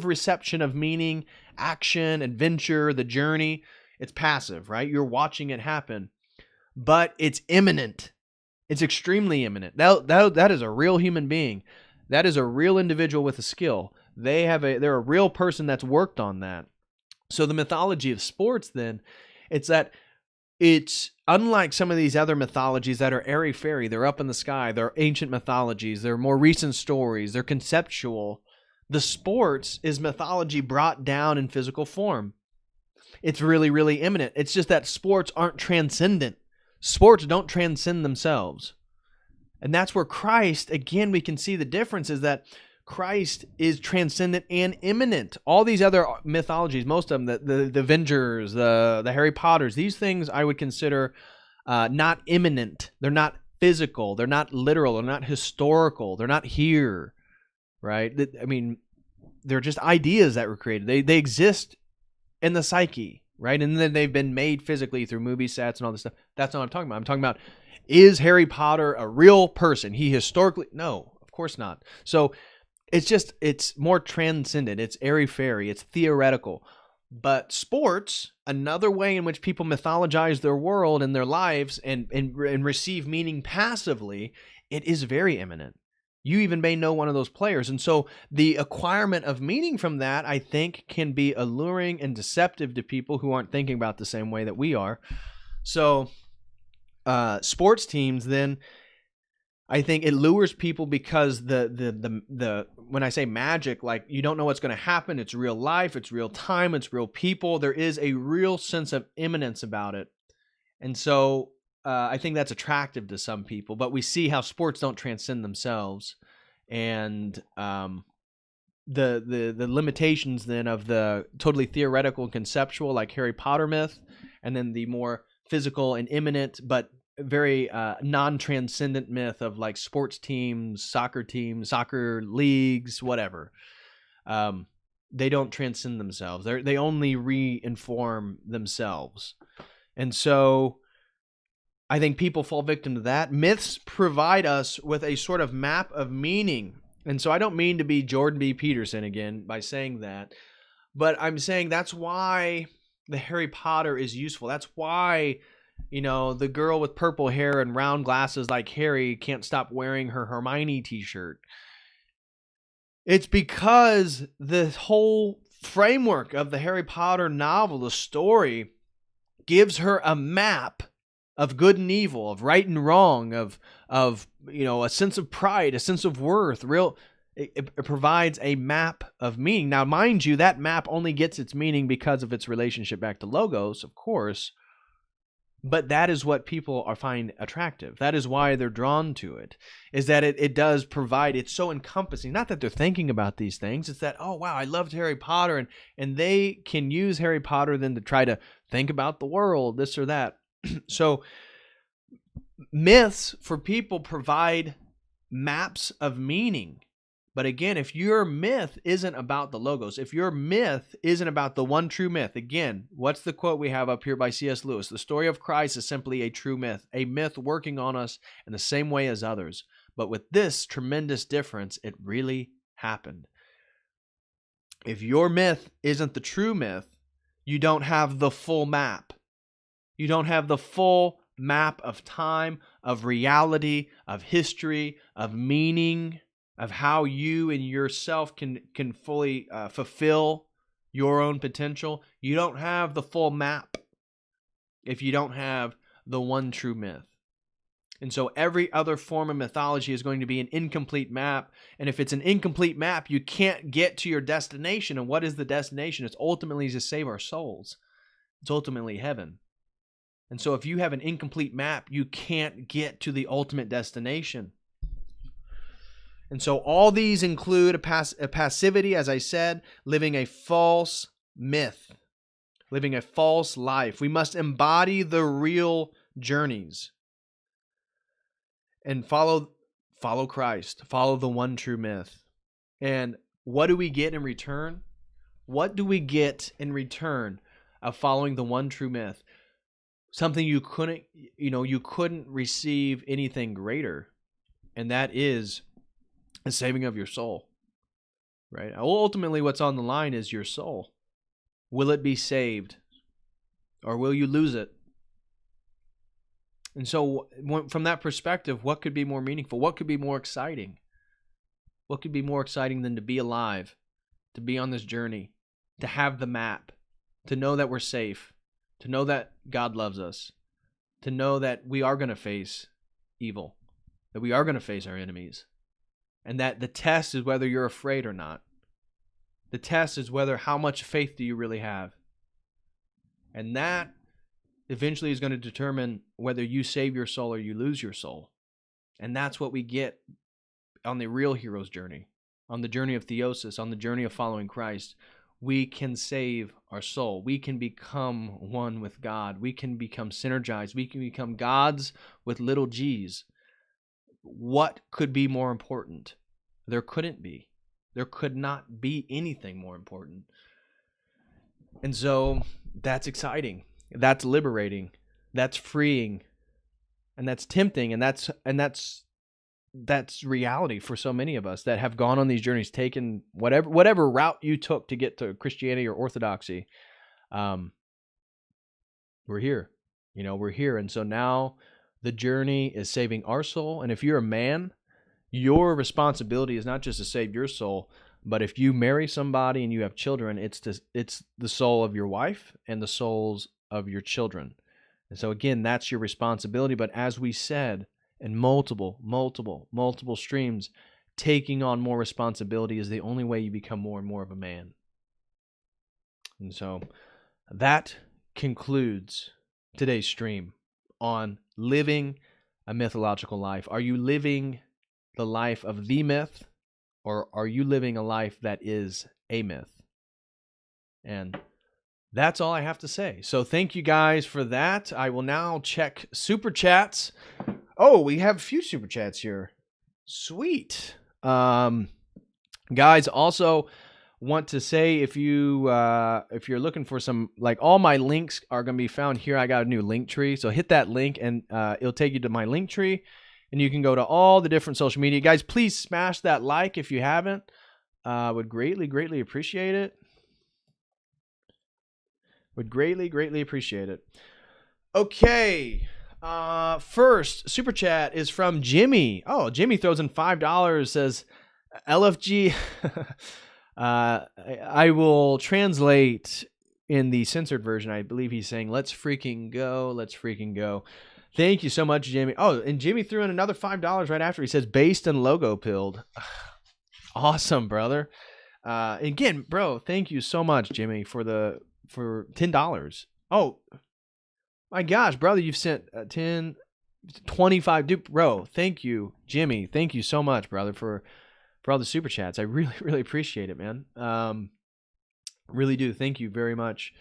reception of meaning, action, adventure, the journey. It's passive, right? You're watching it happen. But it's imminent. It's extremely imminent. That is a real human being. That is a real individual with a skill. They're a real person that's worked on that. So the mythology of sports then, it's unlike some of these other mythologies that are airy-fairy. They're up in the sky. They're ancient mythologies. They're more recent stories. They're conceptual. The sports is mythology brought down in physical form. It's really, really imminent. It's just that sports aren't transcendent. Sports don't transcend themselves. And that's where Christ, again, we can see the difference is that Christ is transcendent and immanent. All these other mythologies, most of them, the Avengers, the Harry Potters, these things I would consider not immanent. They're not physical. They're not literal. They're not historical. They're not here, right? I mean, they're just ideas that were created. They exist in the psyche, right? And then they've been made physically through movie sets and all this stuff. That's not what I'm talking about. I'm talking about, is Harry Potter a real person? He historically, no, of course not. So it's more transcendent. It's airy-fairy. It's theoretical. But sports, another way in which people mythologize their world and their lives and receive meaning passively, it is very imminent. You even may know one of those players. And so the acquirement of meaning from that, I think, can be alluring and deceptive to people who aren't thinking about the same way that we are. So sports teams, then, I think it lures people because the when I say magic, like, you don't know what's going to happen. It's real life. It's real time. It's real people. There is a real sense of imminence about it. And so I think that's attractive to some people, but we see how sports don't transcend themselves, and the limitations then of the totally theoretical and conceptual, like Harry Potter myth, and then the more physical and imminent but very non-transcendent myth of like sports teams, soccer leagues, whatever. They don't transcend themselves. They only re-inform themselves, and so I think people fall victim to that. Myths provide us with a sort of map of meaning. And so I don't mean to be Jordan B. Peterson again by saying that, but I'm saying that's why the Harry Potter is useful. That's why, the girl with purple hair and round glasses like Harry can't stop wearing her Hermione t-shirt. It's because the whole framework of the Harry Potter novel, the story, gives her a map of good and evil, of right and wrong, of a sense of pride, a sense of worth. It provides a map of meaning. Now, mind you, that map only gets its meaning because of its relationship back to logos, of course. But that is what people find attractive. That is why they're drawn to it, is that it does provide, it's so encompassing. Not that they're thinking about these things. It's that, oh, wow, I loved Harry Potter. And they can use Harry Potter then to try to think about the world, this or that. So myths for people provide maps of meaning. But again, if your myth isn't about the logos, if your myth isn't about the one true myth, again, what's the quote we have up here by C.S. Lewis? The story of Christ is simply a true myth, a myth working on us in the same way as others. But with this tremendous difference, it really happened. If your myth isn't the true myth, you don't have the full map. You don't have the full map of time, of reality, of history, of meaning, of how you and yourself can fully fulfill your own potential. You don't have the full map if you don't have the one true myth. And so every other form of mythology is going to be an incomplete map. And if it's an incomplete map, you can't get to your destination. And what is the destination? It's ultimately to save our souls. It's ultimately heaven. And so if you have an incomplete map, you can't get to the ultimate destination. And so all these include a passivity, as I said, living a false myth, living a false life. We must embody the real journeys and follow Christ, follow the one true myth. And what do we get in return? What do we get in return of following the one true myth? Something you couldn't receive anything greater, and that is the saving of your soul, right? Ultimately, what's on the line is your soul. Will it be saved, or will you lose it? And so from that perspective, what could be more meaningful? What could be more exciting? What could be more exciting than to be alive, to be on this journey, to have the map, to know that we're safe, to know that God loves us, to know that we are going to face evil, that we are going to face our enemies, and that the test is whether you're afraid or not. The test is how much faith do you really have? And that eventually is going to determine whether you save your soul or you lose your soul. And that's what we get on the real hero's journey, on the journey of theosis, on the journey of following Christ. We can save our soul. We can become one with God. We can become synergized. We can become gods with little g's. What could be more important? There couldn't be. There could not be anything more important. And so that's exciting. That's liberating. That's freeing. And that's tempting. And that's reality for so many of us that have gone on these journeys, taken whatever route you took to get to Christianity or Orthodoxy. We're here. We're here. And so now the journey is saving our soul. And if you're a man, your responsibility is not just to save your soul, but if you marry somebody and you have children, it's the soul of your wife and the souls of your children. And so again, that's your responsibility. But as we said, in multiple streams, taking on more responsibility is the only way you become more and more of a man. And so that concludes today's stream on living a mythological life. Are you living the life of the myth, or are you living a life that is a myth? And that's all I have to say. So thank you guys for that. I will now check super chats. Oh, we have a few super chats here. Sweet. Guys, also want to say if you're looking for some, like, all my links are going to be found here. I got a new link tree. So hit that link and it'll take you to my link tree. And you can go to all the different social media. Guys, please smash that like if you haven't. Would greatly appreciate it. Would greatly appreciate it. Okay. First super chat is from Jimmy. Oh, Jimmy throws in $5, says LFG. I will translate in the censored version. I believe he's saying, let's freaking go. Let's freaking go. Thank you so much, Jimmy. Oh, and Jimmy threw in another $5 right after. He says, based and logo pilled. Awesome, brother. Again, bro, thank you so much, Jimmy, for $10. Oh, my gosh, brother, you've sent 10, 25. Dude, bro, thank you, Jimmy. Thank you so much, brother, for all the super chats. I really appreciate it, man. Really do. Thank you very much.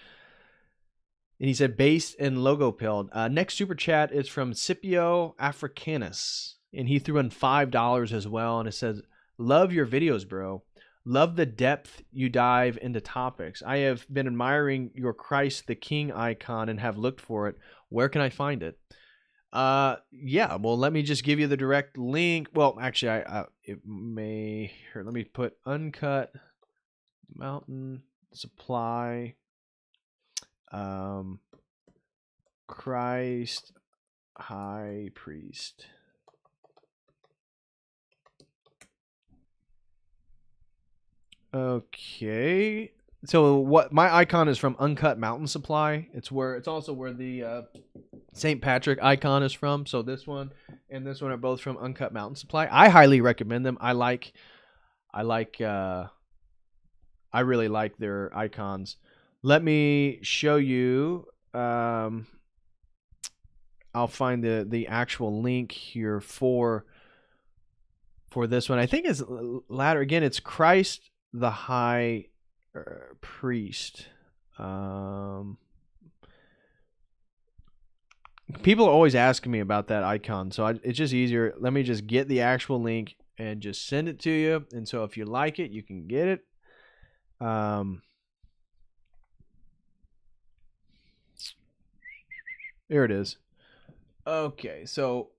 And he said, based and logo pilled. Next super chat is from Scipio Africanus. And he threw in $5 as well. And it says, love your videos, bro. Love the depth you dive into topics. I have been admiring your Christ the King icon and have looked for it. Where can I find it? Yeah, well, let me just give you the direct link. Well, actually, here, let me put uncut mountain supply. Christ High Priest. Okay. So what my icon is from Uncut Mountain Supply. It's also where the St. Patrick icon is from. So this one and this one are both from Uncut Mountain Supply. I highly recommend them. I really like their icons. Let me show you. I'll find the actual link here for this one. I think it's latter. Again, it's Christ the High Priest. People are always asking me about that icon, so it's just easier. Let me just get the actual link and just send it to you. And so if you like it, you can get it. There it is. Okay, so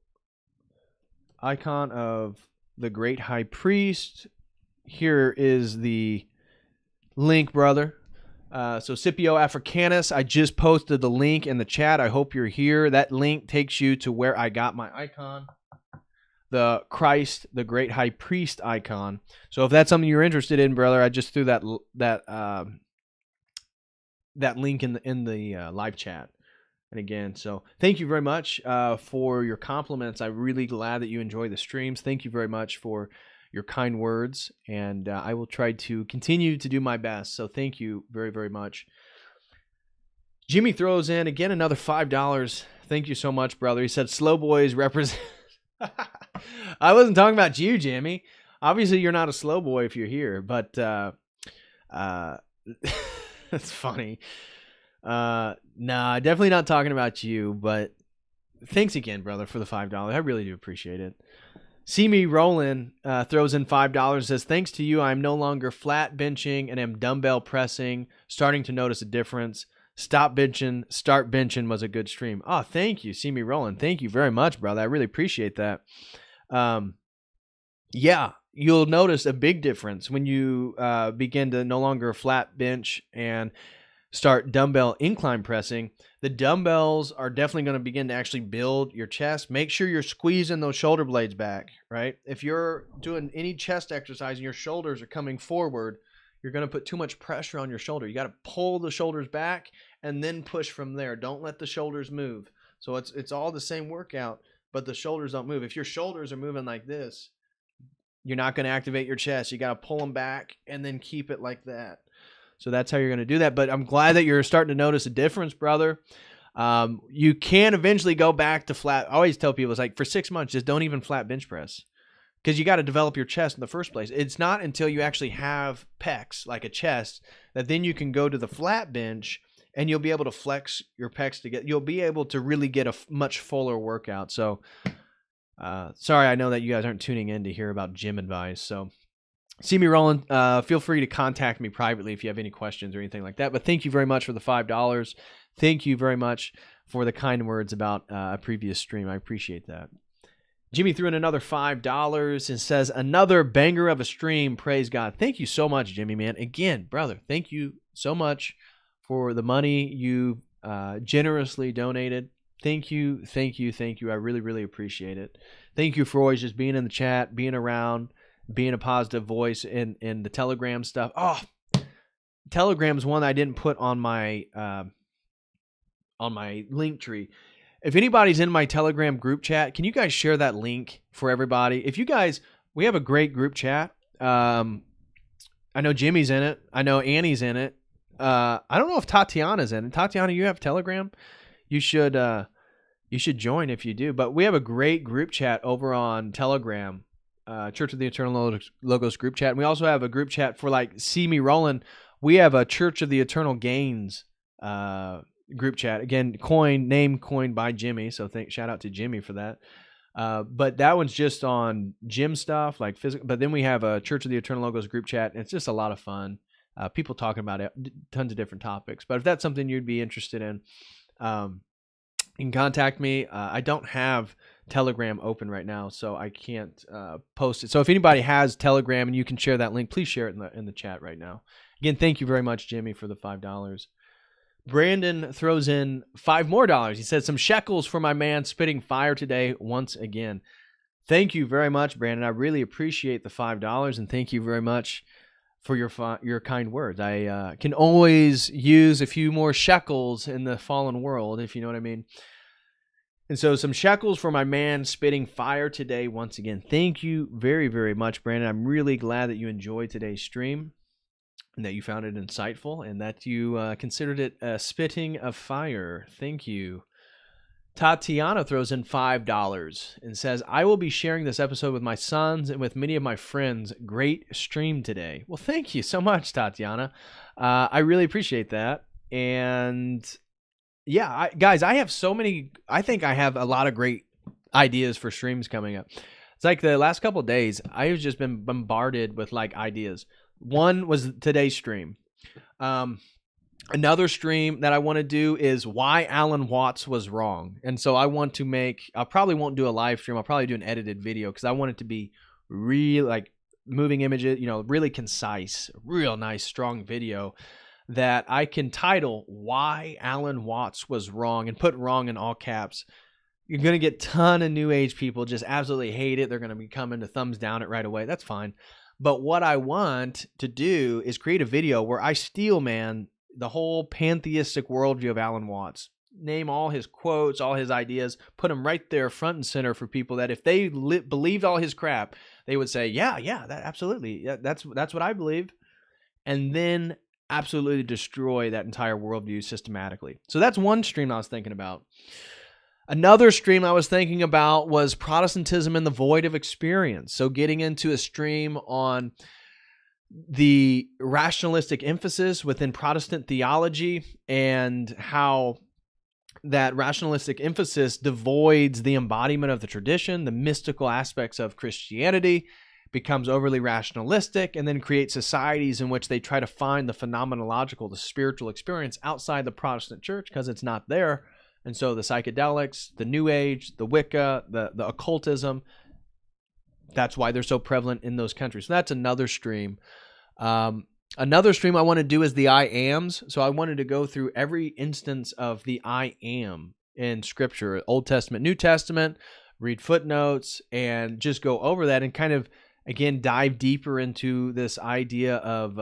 icon of the Great High Priest. Here is the link, brother. So Scipio Africanus, I just posted the link in the chat. I hope you're here. That link takes you to where I got my icon, the Christ, the Great High Priest icon. So if that's something you're interested in, brother, I just threw that link in the live chat. And again, so thank you very much for your compliments. I'm really glad that you enjoy the streams. Thank you very much for your kind words, and I will try to continue to do my best. So thank you very, very much. Jimmy throws in again another $5. Thank you so much, brother. He said, "Slow boys represent." I wasn't talking about you, Jimmy. Obviously, you're not a slow boy if you're here, but that's funny. Nah, definitely not talking about you, but thanks again, brother, for the $5. I really do appreciate it. See Me Rolling throws in $5 and says, thanks to you, I'm no longer flat benching and am dumbbell pressing, starting to notice a difference. Stop benching, start benching was a good stream. Oh, thank you, See Me Rolling. Thank you very much, brother. I really appreciate that. Yeah, you'll notice a big difference when you begin to no longer flat bench and start dumbbell incline pressing. The dumbbells are definitely going to begin to actually build your chest. Make sure you're squeezing those shoulder blades back, right? If you're doing any chest exercise and your shoulders are coming forward, you're going to put too much pressure on your shoulder. You got to pull the shoulders back and then push from there. Don't let the shoulders move. So it's all the same workout, but the shoulders don't move. If your shoulders are moving like this, you're not going to activate your chest. You got to pull them back and then keep it like that. So that's how you're going to do that. But I'm glad that you're starting to notice a difference, brother. You can eventually go back to flat. I always tell people, it's like for 6 months, just don't even flat bench press, because you got to develop your chest in the first place. It's not until you actually have pecs, like a chest, that then you can go to the flat bench and you'll be able to flex your pecs to get, you'll be able to really get a much fuller workout. So sorry, I know that you guys aren't tuning in to hear about gym advice. So See Me Rolling, feel free to contact me privately if you have any questions or anything like that. But thank you very much for the $5. Thank you very much for the kind words about a previous stream. I appreciate that. Jimmy threw in another $5 and says, another banger of a stream. Praise God. Thank you so much, Jimmy, man. Again, brother, thank you so much for the money you generously donated. Thank you, thank you, thank you. I really, really appreciate it. Thank you for always just being in the chat, being around, being a positive voice in the Telegram stuff. Oh, Telegram's one I didn't put on my link tree. If anybody's in my Telegram group chat, can you guys share that link for everybody? If you guys, we have a great group chat. I know Jimmy's in it. I know Annie's in it. I don't know if Tatiana's in it. Tatiana, you have Telegram? You should join if you do. But we have a great group chat over on Telegram. Church of the Eternal Logos group chat. And we also have a group chat for like See Me Rolling. We have a Church of the Eternal Gains group chat. Again, name coined by Jimmy. So shout out to Jimmy for that. But that one's just on gym stuff, like physical. But then we have a Church of the Eternal Logos group chat. And it's just a lot of fun. People talking about it, tons of different topics. But if that's something you'd be interested in, you can contact me. I don't have Telegram open right now, so I can't post it. So if anybody has Telegram and you can share that link, please share it in the chat right now. Again, thank you very much, Jimmy, for the $5. Brandon throws in $5 more. He said, some shekels for my man spitting fire today once again. Thank you very much, Brandon. I really appreciate the $5, and thank you very much for your kind words. I can always use a few more shekels in the fallen world, if you know what I mean. And so some shekels for my man spitting fire today once again. Thank you very, very much, Brandon. I'm really glad that you enjoyed today's stream and that you found it insightful and that you considered it a spitting of fire. Thank you. Tatiana throws in $5 and says, I will be sharing this episode with my sons and with many of my friends. Great stream today. Well, thank you so much, Tatiana. I really appreciate that. And yeah, guys, I have so many. I think I have a lot of great ideas for streams coming up. It's like the last couple of days, I've just been bombarded with like ideas. One was today's stream. Another stream that I want to do is why Alan Watts was wrong. And so I want to I probably won't do a live stream. I'll probably do an edited video because I want it to be real, like moving images, really concise, real nice, strong video that I can title Why Alan Watts Was Wrong and put wrong in all caps. You're going to get a ton of new age people just absolutely hate it. They're going to be coming to thumbs down it right away. That's fine. But what I want to do is create a video where I steel man the whole pantheistic worldview of Alan Watts. Name all his quotes, all his ideas, put them right there front and center for people that if they believed all his crap, they would say, yeah, that absolutely. Yeah, that's what I believe. And then absolutely destroy that entire worldview systematically. So that's one stream I was thinking about. Another stream I was thinking about was Protestantism in the Void of Experience. So getting into a stream on the rationalistic emphasis within Protestant theology and how that rationalistic emphasis devoids the embodiment of the tradition, the mystical aspects of Christianity, becomes overly rationalistic, and then creates societies in which they try to find the phenomenological, the spiritual experience outside the Protestant church because it's not there. And so the psychedelics, the New Age, the Wicca, the occultism, that's why they're so prevalent in those countries. So that's another stream. Another stream I want to do is the I ams. So I wanted to go through every instance of the I am in Scripture, Old Testament, New Testament, read footnotes, and just go over that and kind of, again, dive deeper into this idea of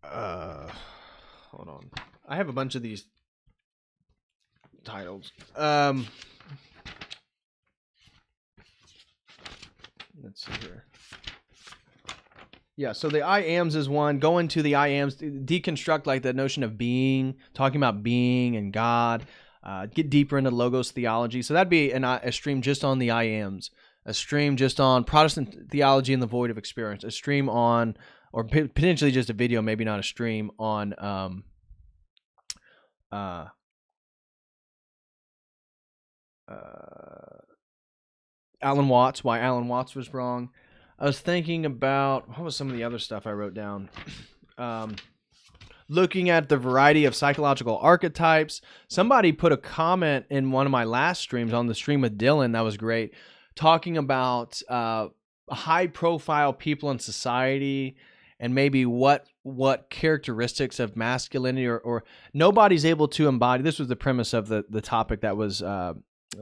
hold on. I have a bunch of these titles. Let's see here. Yeah, so the I ams is one. Go into the I ams, deconstruct like the notion of being, talking about being and God. Get deeper into logos theology. So that'd be a stream just on the I ams, a stream just on Protestant theology and the void of experience, a stream on, or potentially just a video, maybe not a stream, on Alan Watts, why Alan Watts was wrong. I was thinking about, what was some of the other stuff I wrote down? Looking at the variety of psychological archetypes. Somebody put a comment in one of my last streams, on the stream with Dylan, that was great, talking about high-profile people in society and maybe what characteristics of masculinity or nobody's able to embody. This was the premise of the topic that was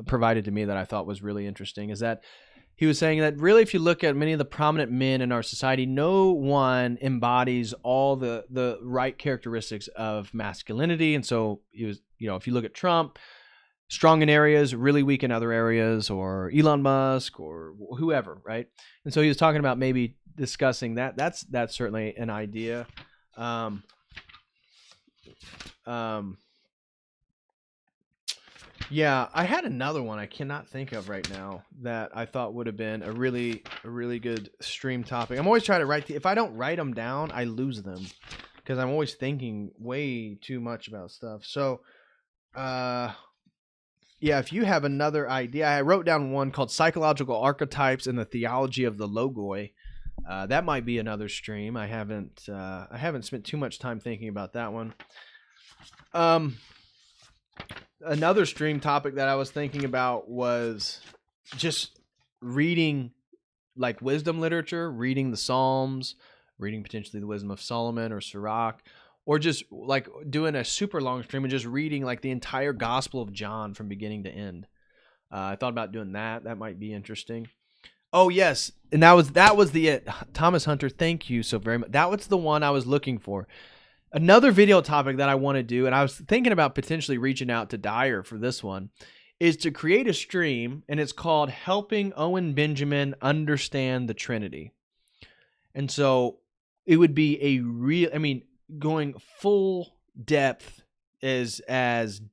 provided to me that I thought was really interesting, is that he was saying that really, if you look at many of the prominent men in our society, no one embodies all the right characteristics of masculinity. And so he was, if you look at Trump, strong in areas, really weak in other areas, or Elon Musk or whoever, right? And so he was talking about maybe discussing that. That's certainly an idea. Yeah, I had another one I cannot think of right now that I thought would have been a really good stream topic. I'm always trying to write if I don't write them down, I lose them because I'm always thinking way too much about stuff. So, yeah, if you have another idea, I wrote down one called Psychological Archetypes and the Theology of the Logoi. That might be another stream. I haven't spent too much time thinking about that one. Another stream topic that I was thinking about was just reading like wisdom literature, reading the Psalms, reading potentially the Wisdom of Solomon or Sirach, or just like doing a super long stream and just reading like the entire Gospel of John from beginning to end. I thought about doing that. That might be interesting. Oh yes, and that was the Thomas Hunter. Thank you so very much. That was the one I was looking for. Another video topic that I want to do, and I was thinking about potentially reaching out to Dyer for this one, is to create a stream, and it's called Helping Owen Benjamin Understand the Trinity. And so it would be going full depth, as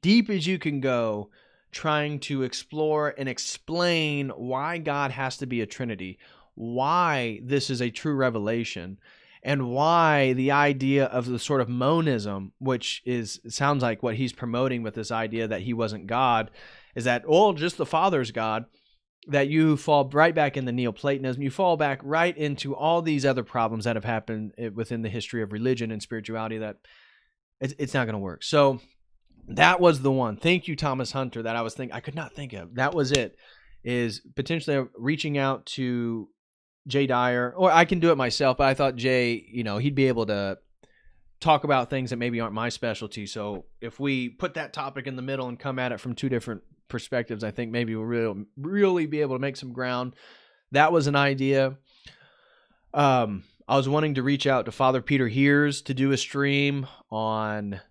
deep as you can go, trying to explore and explain why God has to be a Trinity, why this is a true revelation, and why the idea of the sort of monism, which sounds like what he's promoting with this idea that he wasn't God, is that, just the Father's God, that you fall right back into Neoplatonism. You fall back right into all these other problems that have happened within the history of religion and spirituality, that it's not going to work. So that was the one. Thank you, Thomas Hunter, that I could not think of. That was it, is potentially reaching out to Jay Dyer, or I can do it myself, but I thought Jay, he'd be able to talk about things that maybe aren't my specialty. So if we put that topic in the middle and come at it from two different perspectives, I think maybe we'll really be able to make some ground. That was an idea. I was wanting to reach out to Father Peter Heers to do a stream on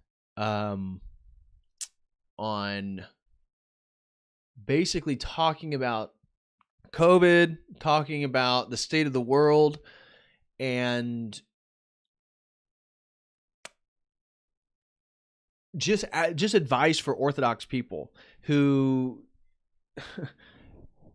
basically talking about COVID, talking about the state of the world, and just advice for Orthodox people who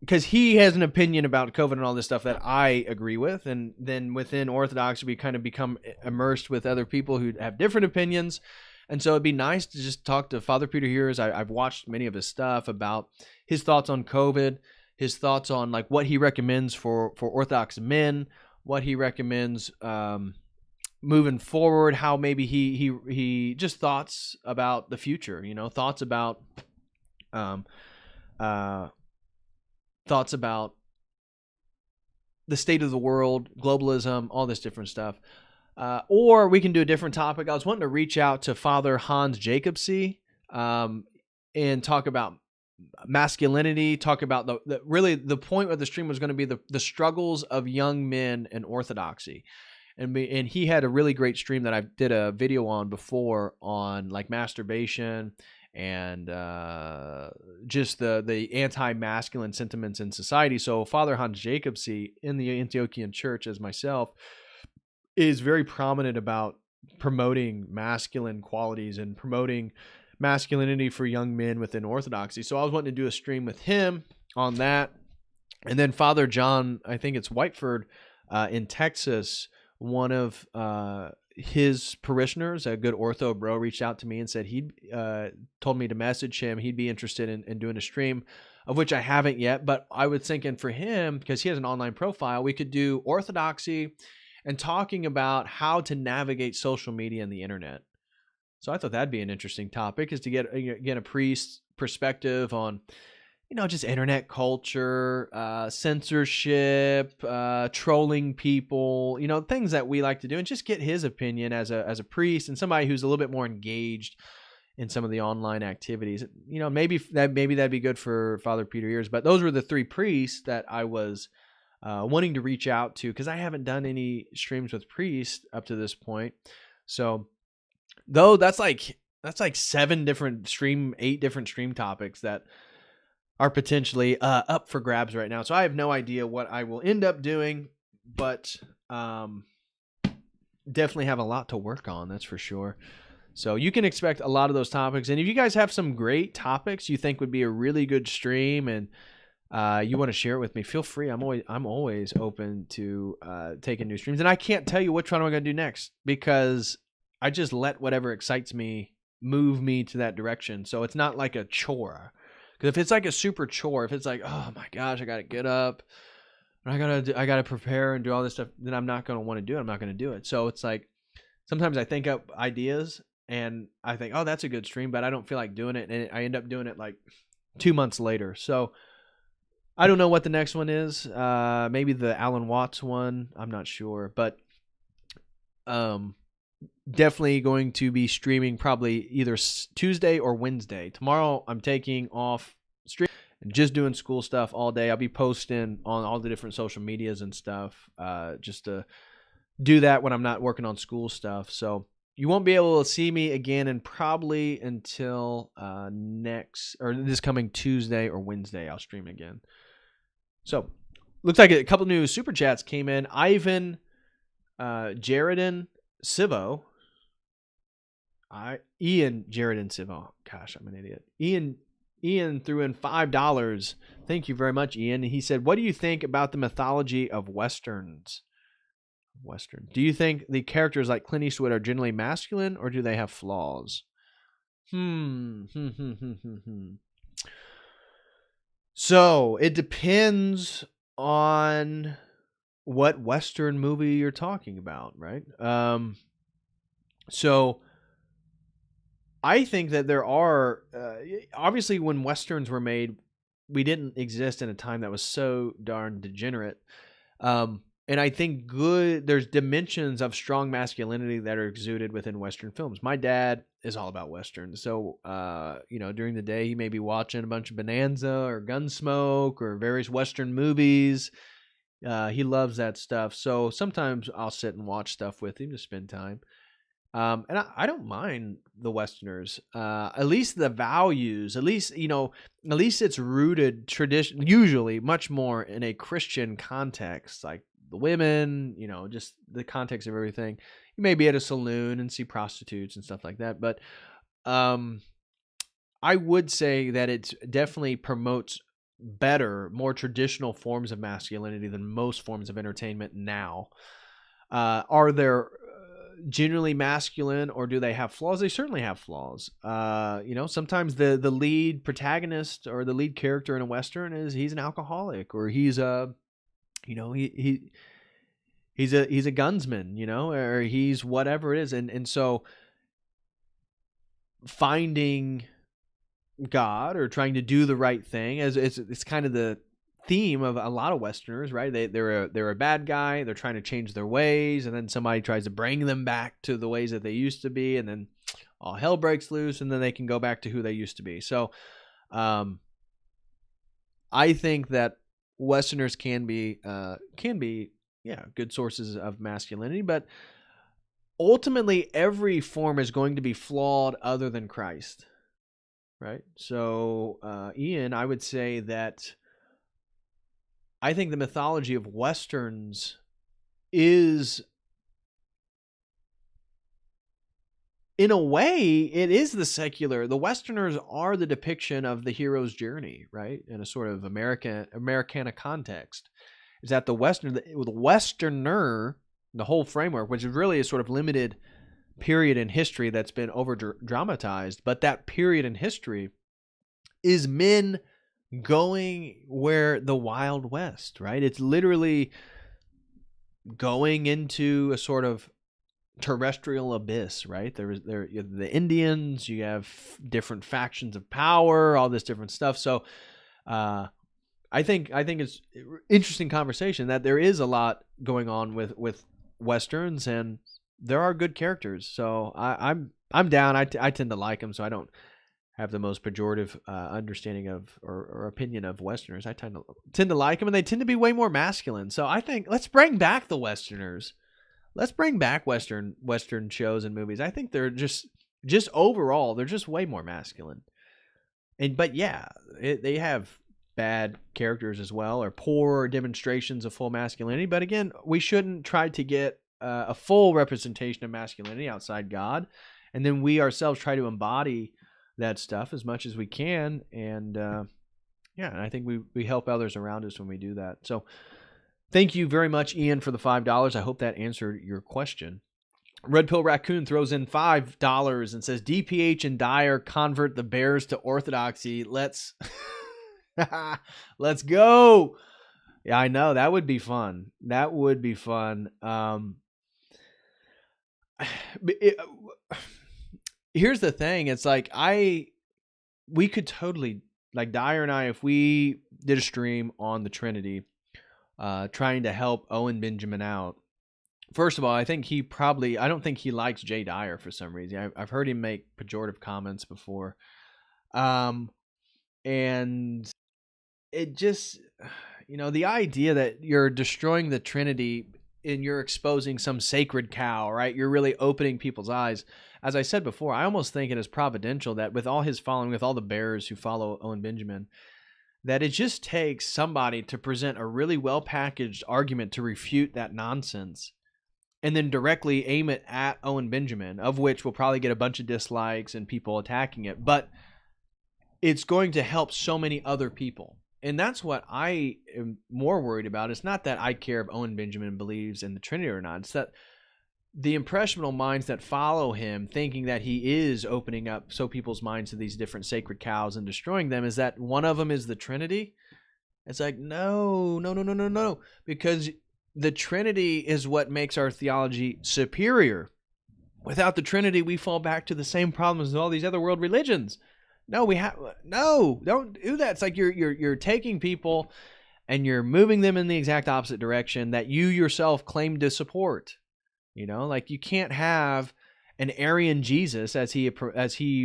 because he has an opinion about COVID and all this stuff that I agree with, and then within Orthodoxy we kind of become immersed with other people who have different opinions, and so it'd be nice to just talk to Father Peter here. I've watched many of his stuff about his thoughts on COVID, his thoughts on like what he recommends for Orthodox men, what he recommends moving forward, how maybe he just thoughts about the future, thoughts about thoughts about the state of the world, globalism, all this different stuff. Or we can do a different topic. I was wanting to reach out to Father Hans Jacobsy and talk about masculinity, talk about really the point of the stream was going to be the struggles of young men in Orthodoxy. And he had a really great stream that I did a video on before on like masturbation and just the anti-masculine sentiments in society. So Father Hans Jacobsy in the Antiochian Church, as myself, is very prominent about promoting masculine qualities and promoting masculinity for young men within Orthodoxy. So I was wanting to do a stream with him on that. And then Father John, I think it's Whiteford in Texas, one of his parishioners, a good ortho bro, reached out to me and said he told me to message him. He'd be interested in doing a stream, of which I haven't yet. But I was thinking for him, because he has an online profile, we could do Orthodoxy and talking about how to navigate social media and the internet. So I thought that'd be an interesting topic, is to get a priest's perspective on, just internet culture, censorship, trolling people, things that we like to do, and just get his opinion as a priest and somebody who's a little bit more engaged in some of the online activities. Maybe that'd be good for Father Peter Ears. But those were the three priests that I was wanting to reach out to, because I haven't done any streams with priests up to this point. So though that's like 8 different stream topics that are potentially up for grabs right now. So I have no idea what I will end up doing, but definitely have a lot to work on, that's for sure. So you can expect a lot of those topics. And if you guys have some great topics you think would be a really good stream and you want to share it with me, feel free. I'm always open to taking new streams. And I can't tell you which one I'm going to do next, because I just let whatever excites me move me to that direction. So it's not like a chore. Because if it's like a super chore, if it's like, oh my gosh, I got to get up, I got to prepare and do all this stuff, then I'm not going to want to do it. I'm not going to do it. So it's like, sometimes I think up ideas and I think, oh, that's a good stream, but I don't feel like doing it. And I end up doing it like 2 months later. So I don't know what the next one is. Maybe the Alan Watts one. I'm not sure, but definitely going to be streaming probably either Tuesday or Wednesday. Tomorrow I'm taking off stream and just doing school stuff all day. I'll be posting on all the different social medias and stuff just to do that when I'm not working on school stuff. So you won't be able to see me again and probably until this coming Tuesday or Wednesday I'll stream again. So looks like a couple new super chats came in. Ivan Jaredin Sivo. Ian Jaredin Sivo. Gosh, I'm an idiot. Ian threw in $5. Thank you very much, Ian. He said, what do you think about the mythology of Westerns? Do you think the characters like Clint Eastwood are generally masculine, or do they have flaws? So it depends on what Western movie you're talking about, right? So I think that there are, obviously when Westerns were made, we didn't exist in a time that was so darn degenerate. And I think there's dimensions of strong masculinity that are exuded within Western films. My dad is all about Westerns. So, during the day, he may be watching a bunch of Bonanza or Gunsmoke or various Western movies. He loves that stuff. So sometimes I'll sit and watch stuff with him to spend time. And I don't mind the Westerners. At least the values, at least it's rooted usually much more in a Christian context, like the women, just the context of everything. You may be at a saloon and see prostitutes and stuff like that. But I would say that it definitely promotes better, more traditional forms of masculinity than most forms of entertainment now. Are there generally masculine, or do they have flaws? They certainly have flaws. Sometimes the lead protagonist or the lead character in a Western he's an alcoholic, or he's a he's a gunsman, or he's whatever it is, and so finding God or trying to do the right thing, as it's kind of the theme of a lot of Westerners, right? They're a bad guy. They're trying to change their ways, and then somebody tries to bring them back to the ways that they used to be, and then all hell breaks loose, and then they can go back to who they used to be. So, I think that Westerners can be good sources of masculinity, but ultimately every form is going to be flawed other than Christ, right? So, Ian, I would say that I think the mythology of Westerns is, in a way, it is the Westerners are the depiction of the hero's journey, right? In a sort of Americana context. Is that the Westerner, the whole framework, which is really a sort of limited period in history that's been over dramatized, but that period in history is men going where the Wild West, right? It's literally going into a sort of terrestrial abyss, right? You have the Indians, you have different factions of power, all this different stuff. So I think it's interesting conversation that there is a lot going on with Westerns, and there are good characters. So I'm down. I tend to like them, so I don't have the most pejorative understanding of or opinion of Westerners. I tend to like them, and they tend to be way more masculine. So I think let's bring back the Westerners. Let's bring back Western shows and movies. I think they're just overall they're just way more masculine. But yeah, they have bad characters as well, or poor demonstrations of full masculinity. But again, we shouldn't try to get a full representation of masculinity outside God, and then we ourselves try to embody that stuff as much as we can. And and I think we help others around us when we do that. So thank you very much, Ian, for the $5. I hope that answered your question. Red Pill Raccoon throws in $5 and says, DPH and Dyer convert the Bears to Orthodoxy. Let's go. Yeah, I know. That would be fun. Here's the thing. It's like we could totally, like Dyer and I, if we did a stream on the Trinity, trying to help Owen Benjamin out. First of all, I don't think he likes Jay Dyer for some reason. I've heard him make pejorative comments before. And it just, the idea that you're destroying the Trinity and you're exposing some sacred cow, right? You're really opening people's eyes. As I said before, I almost think it is providential that with all his following, with all the bears who follow Owen Benjamin, that it just takes somebody to present a really well-packaged argument to refute that nonsense and then directly aim it at Owen Benjamin, of which we'll probably get a bunch of dislikes and people attacking it. But it's going to help so many other people. And that's what I am more worried about. It's not that I care if Owen Benjamin believes in the Trinity or not. It's that the impressionable minds that follow him, thinking that he is opening up so people's minds to these different sacred cows and destroying them, is that one of them is the Trinity. It's like, no. Because the Trinity is what makes our theology superior. Without the Trinity, we fall back to the same problems as all these other world religions. No, don't do that. It's like you're taking people and you're moving them in the exact opposite direction that you yourself claim to support. Like you can't have an Aryan Jesus as he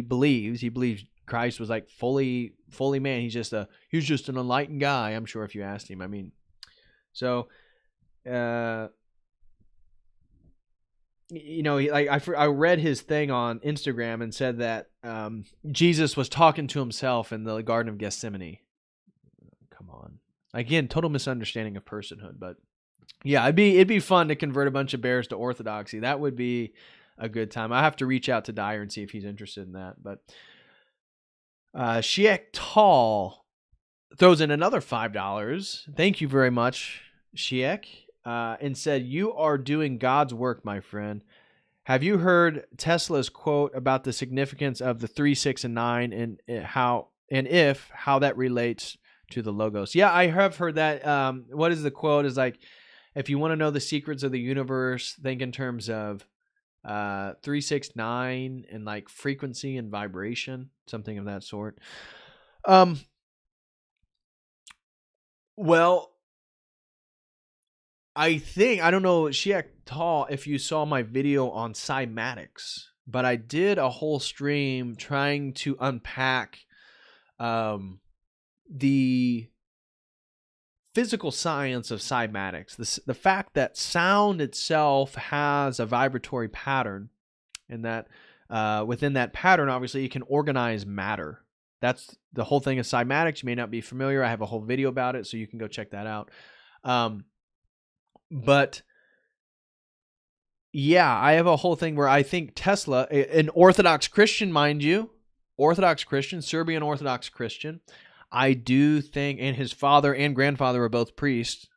believes. He believes Christ was like fully man. He's just an enlightened guy. I'm sure if you asked him. I mean, so I read his thing on Instagram and said that Jesus was talking to himself in the Garden of Gethsemane. Come on, again, total misunderstanding of personhood. But yeah, it'd be fun to convert a bunch of bears to Orthodoxy. That would be a good time. I have to reach out to Dyer and see if he's interested in that. But Shiek Tall throws in another $5. Thank you very much, Shiek, and said, "You are doing God's work, my friend. Have you heard Tesla's quote about the significance of the 3, 6, and 9 and how that relates to the logos?" Yeah, I have heard that. What is the quote? Is like, if you want to know the secrets of the universe, think in terms of 3, 6, 9 and like frequency and vibration, something of that sort. Well, I don't know, Shiak Tall, if you saw my video on cymatics, but I did a whole stream trying to unpack the physical science of cymatics, the fact that sound itself has a vibratory pattern, and that within that pattern, obviously, you can organize matter. That's the whole thing of cymatics. You may not be familiar. I have a whole video about it, so you can go check that out. But yeah, I have a whole thing where I think Tesla, an Orthodox Christian, mind you, Orthodox Christian, Serbian Orthodox Christian, I do think, and his father and grandfather are both priests,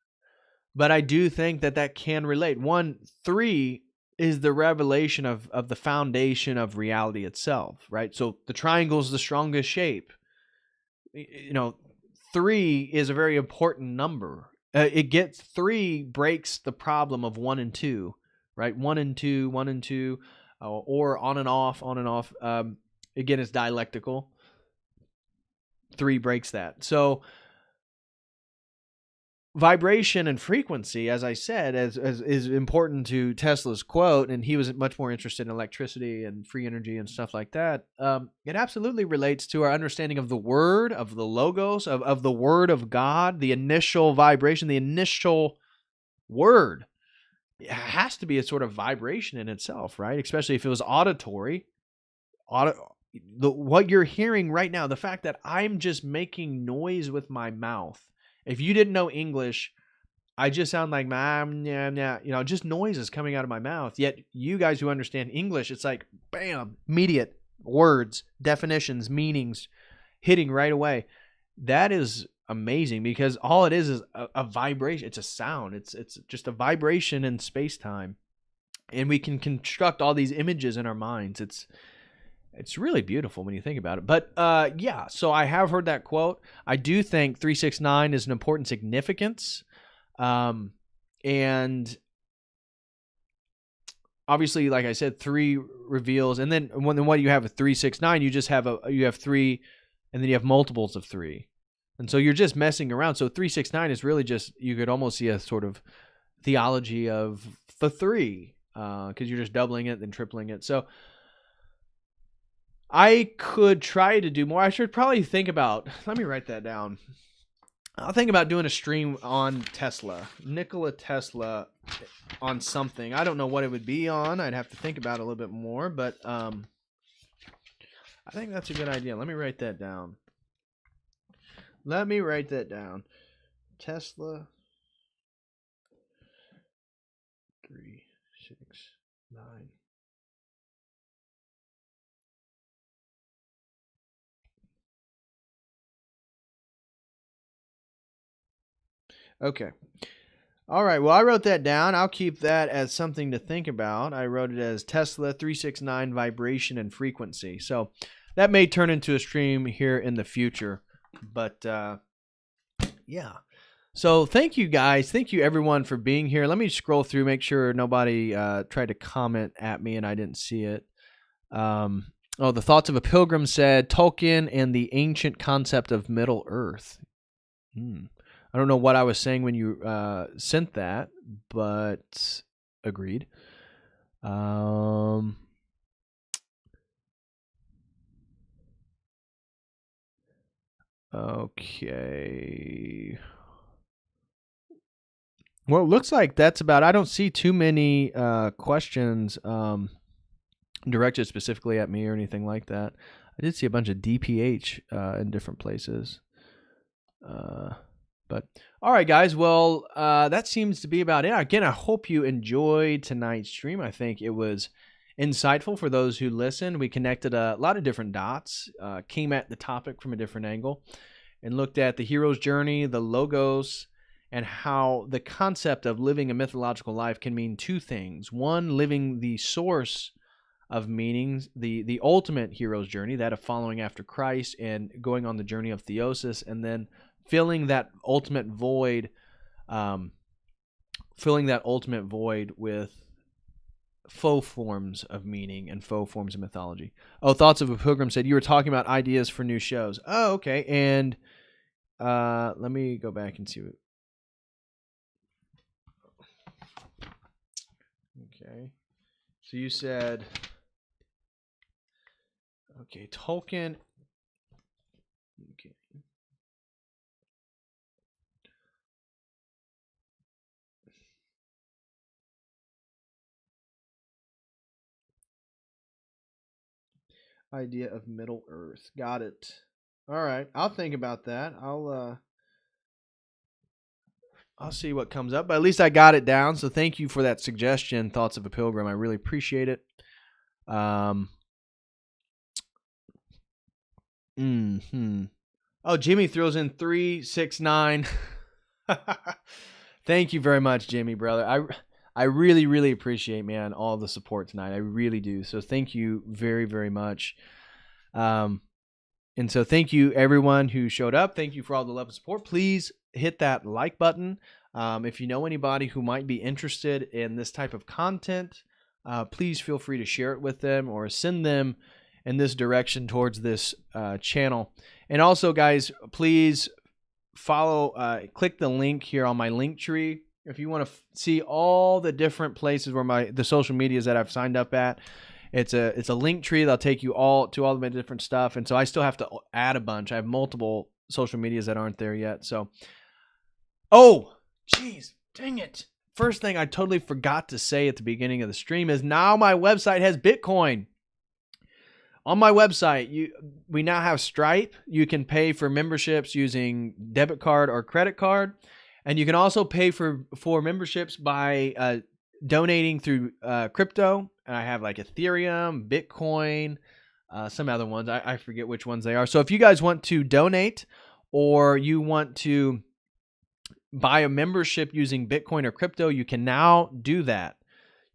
but I do think that can relate. 1, 3 is the revelation of the foundation of reality itself, right? So the triangle is the strongest shape. 3 is a very important number. 3 breaks the problem of 1 and 2, right? 1 and 2, 1 and 2, or on and off, on and off. Again, it's dialectical. 3 breaks that. So vibration and frequency, as I said, as is important to Tesla's quote, and he was much more interested in electricity and free energy and stuff like that. It absolutely relates to our understanding of the word, of the logos, of the word of God, the initial vibration, the initial word. It has to be a sort of vibration in itself, right? Especially if it was auditory. What you're hearing right now, the fact that I'm just making noise with my mouth. If you didn't know English, I just sound like just noises coming out of my mouth. Yet you guys who understand English, it's like bam, immediate words, definitions, meanings hitting right away. That is amazing, because all it is a vibration. It's a sound. It's just a vibration in space-time, and we can construct all these images in our minds. It's really beautiful when you think about it. But yeah, so I have heard that quote. I do think 369 is an important significance. And obviously, like I said, 3 reveals. And then when you have a 369, you just have you have 3, and then you have multiples of 3. And so you're just messing around. So 369 is really just, you could almost see a sort of theology of the 3, because you're just doubling it, then tripling it. So I could try to do more. I should probably think about, let me write that down. I'll think about doing a stream on Tesla, Nikola Tesla, on something. I don't know what it would be on. I'd have to think about it a little bit more, but I think that's a good idea. Let me write that down. Tesla 3, 6, 9. Okay. All right. Well, I wrote that down. I'll keep that as something to think about. I wrote it as Tesla 369 vibration and frequency. So that may turn into a stream here in the future. But yeah. So thank you guys. Thank you everyone for being here. Let me scroll through, make sure nobody tried to comment at me and I didn't see it. The Thoughts of a Pilgrim said Tolkien and the ancient concept of Middle Earth. I don't know what I was saying when you sent that, but agreed. Okay. Well, it looks like that's about. I don't see too many questions directed specifically at me or anything like that. I did see a bunch of DPH in different places. But all right, guys. Well, that seems to be about it. Again, I hope you enjoyed tonight's stream. I think it was insightful for those who listened. We connected a lot of different dots, came at the topic from a different angle. and looked at the hero's journey, the logos, and how the concept of living a mythological life can mean two things. One, living the source of meanings, the ultimate hero's journey, that of following after Christ and going on the journey of theosis, and then filling that ultimate void with faux forms of meaning and faux forms of mythology. Oh, Thoughts of a Pilgrim said you were talking about ideas for new shows. Oh, okay. And let me go back and see what. Okay. So you said, okay, Tolkien. Okay. Idea of Middle Earth. Got it. All right. I'll think about that. I'll see what comes up, but at least I got it down. So thank you for that suggestion, Thoughts of a Pilgrim. I really appreciate it. Oh, Jimmy throws in 369. Thank you very much, Jimmy, brother. I really, really appreciate, man, all the support tonight. I really do. So thank you very, very much. And so thank you, everyone who showed up. Thank you for all the love and support. Please hit that like button. If you know anybody who might be interested in this type of content, please feel free to share it with them or send them in this direction towards this channel. And also, guys, please click the link here on my link tree if you want to see all the different places where the social medias that I've signed up at. It's a link tree that'll take you all to all the different stuff. And so I still have to add a bunch. I have multiple social medias that aren't there yet. So, oh, geez, dang it. First thing I totally forgot to say at the beginning of the stream is now my website has Bitcoin. On my website, we now have Stripe. You can pay for memberships using debit card or credit card. And you can also pay for memberships by donating through crypto. And I have like Ethereum, Bitcoin, some other ones. I forget which ones they are. So if you guys want to donate or you want to buy a membership using Bitcoin or crypto, you can now do that.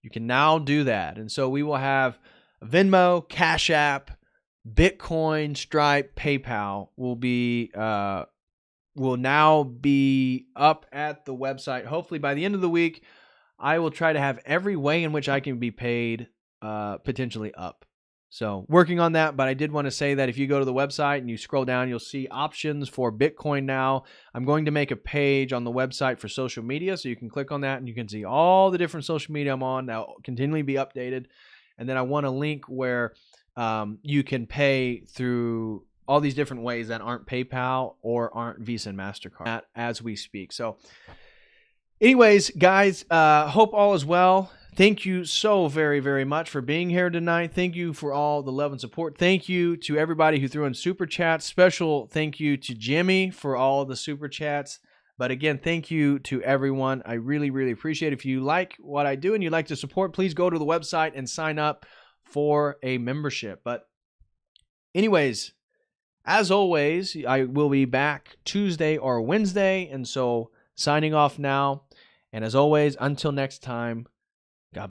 And so we will have Venmo, Cash App, Bitcoin, Stripe, PayPal will now be up at the website. Hopefully by the end of the week, I will try to have every way in which I can be paid potentially up. So working on that, but I did want to say that if you go to the website and you scroll down, you'll see options for Bitcoin now. I'm going to make a page on the website for social media, so you can click on that and you can see all the different social media I'm on. That'll continually be updated. And then I want a link where you can pay through all these different ways that aren't PayPal or aren't Visa and MasterCard as we speak. So anyways, guys, hope all is well. Thank you so very, very much for being here tonight. Thank you for all the love and support. Thank you to everybody who threw in super chats. Special thank you to Jimmy for all the super chats. But again, thank you to everyone. I really, really appreciate it. If you like what I do and you'd like to support, please go to the website and sign up for a membership. But anyways, as always, I will be back Tuesday or Wednesday. And so signing off now. And as always, until next time,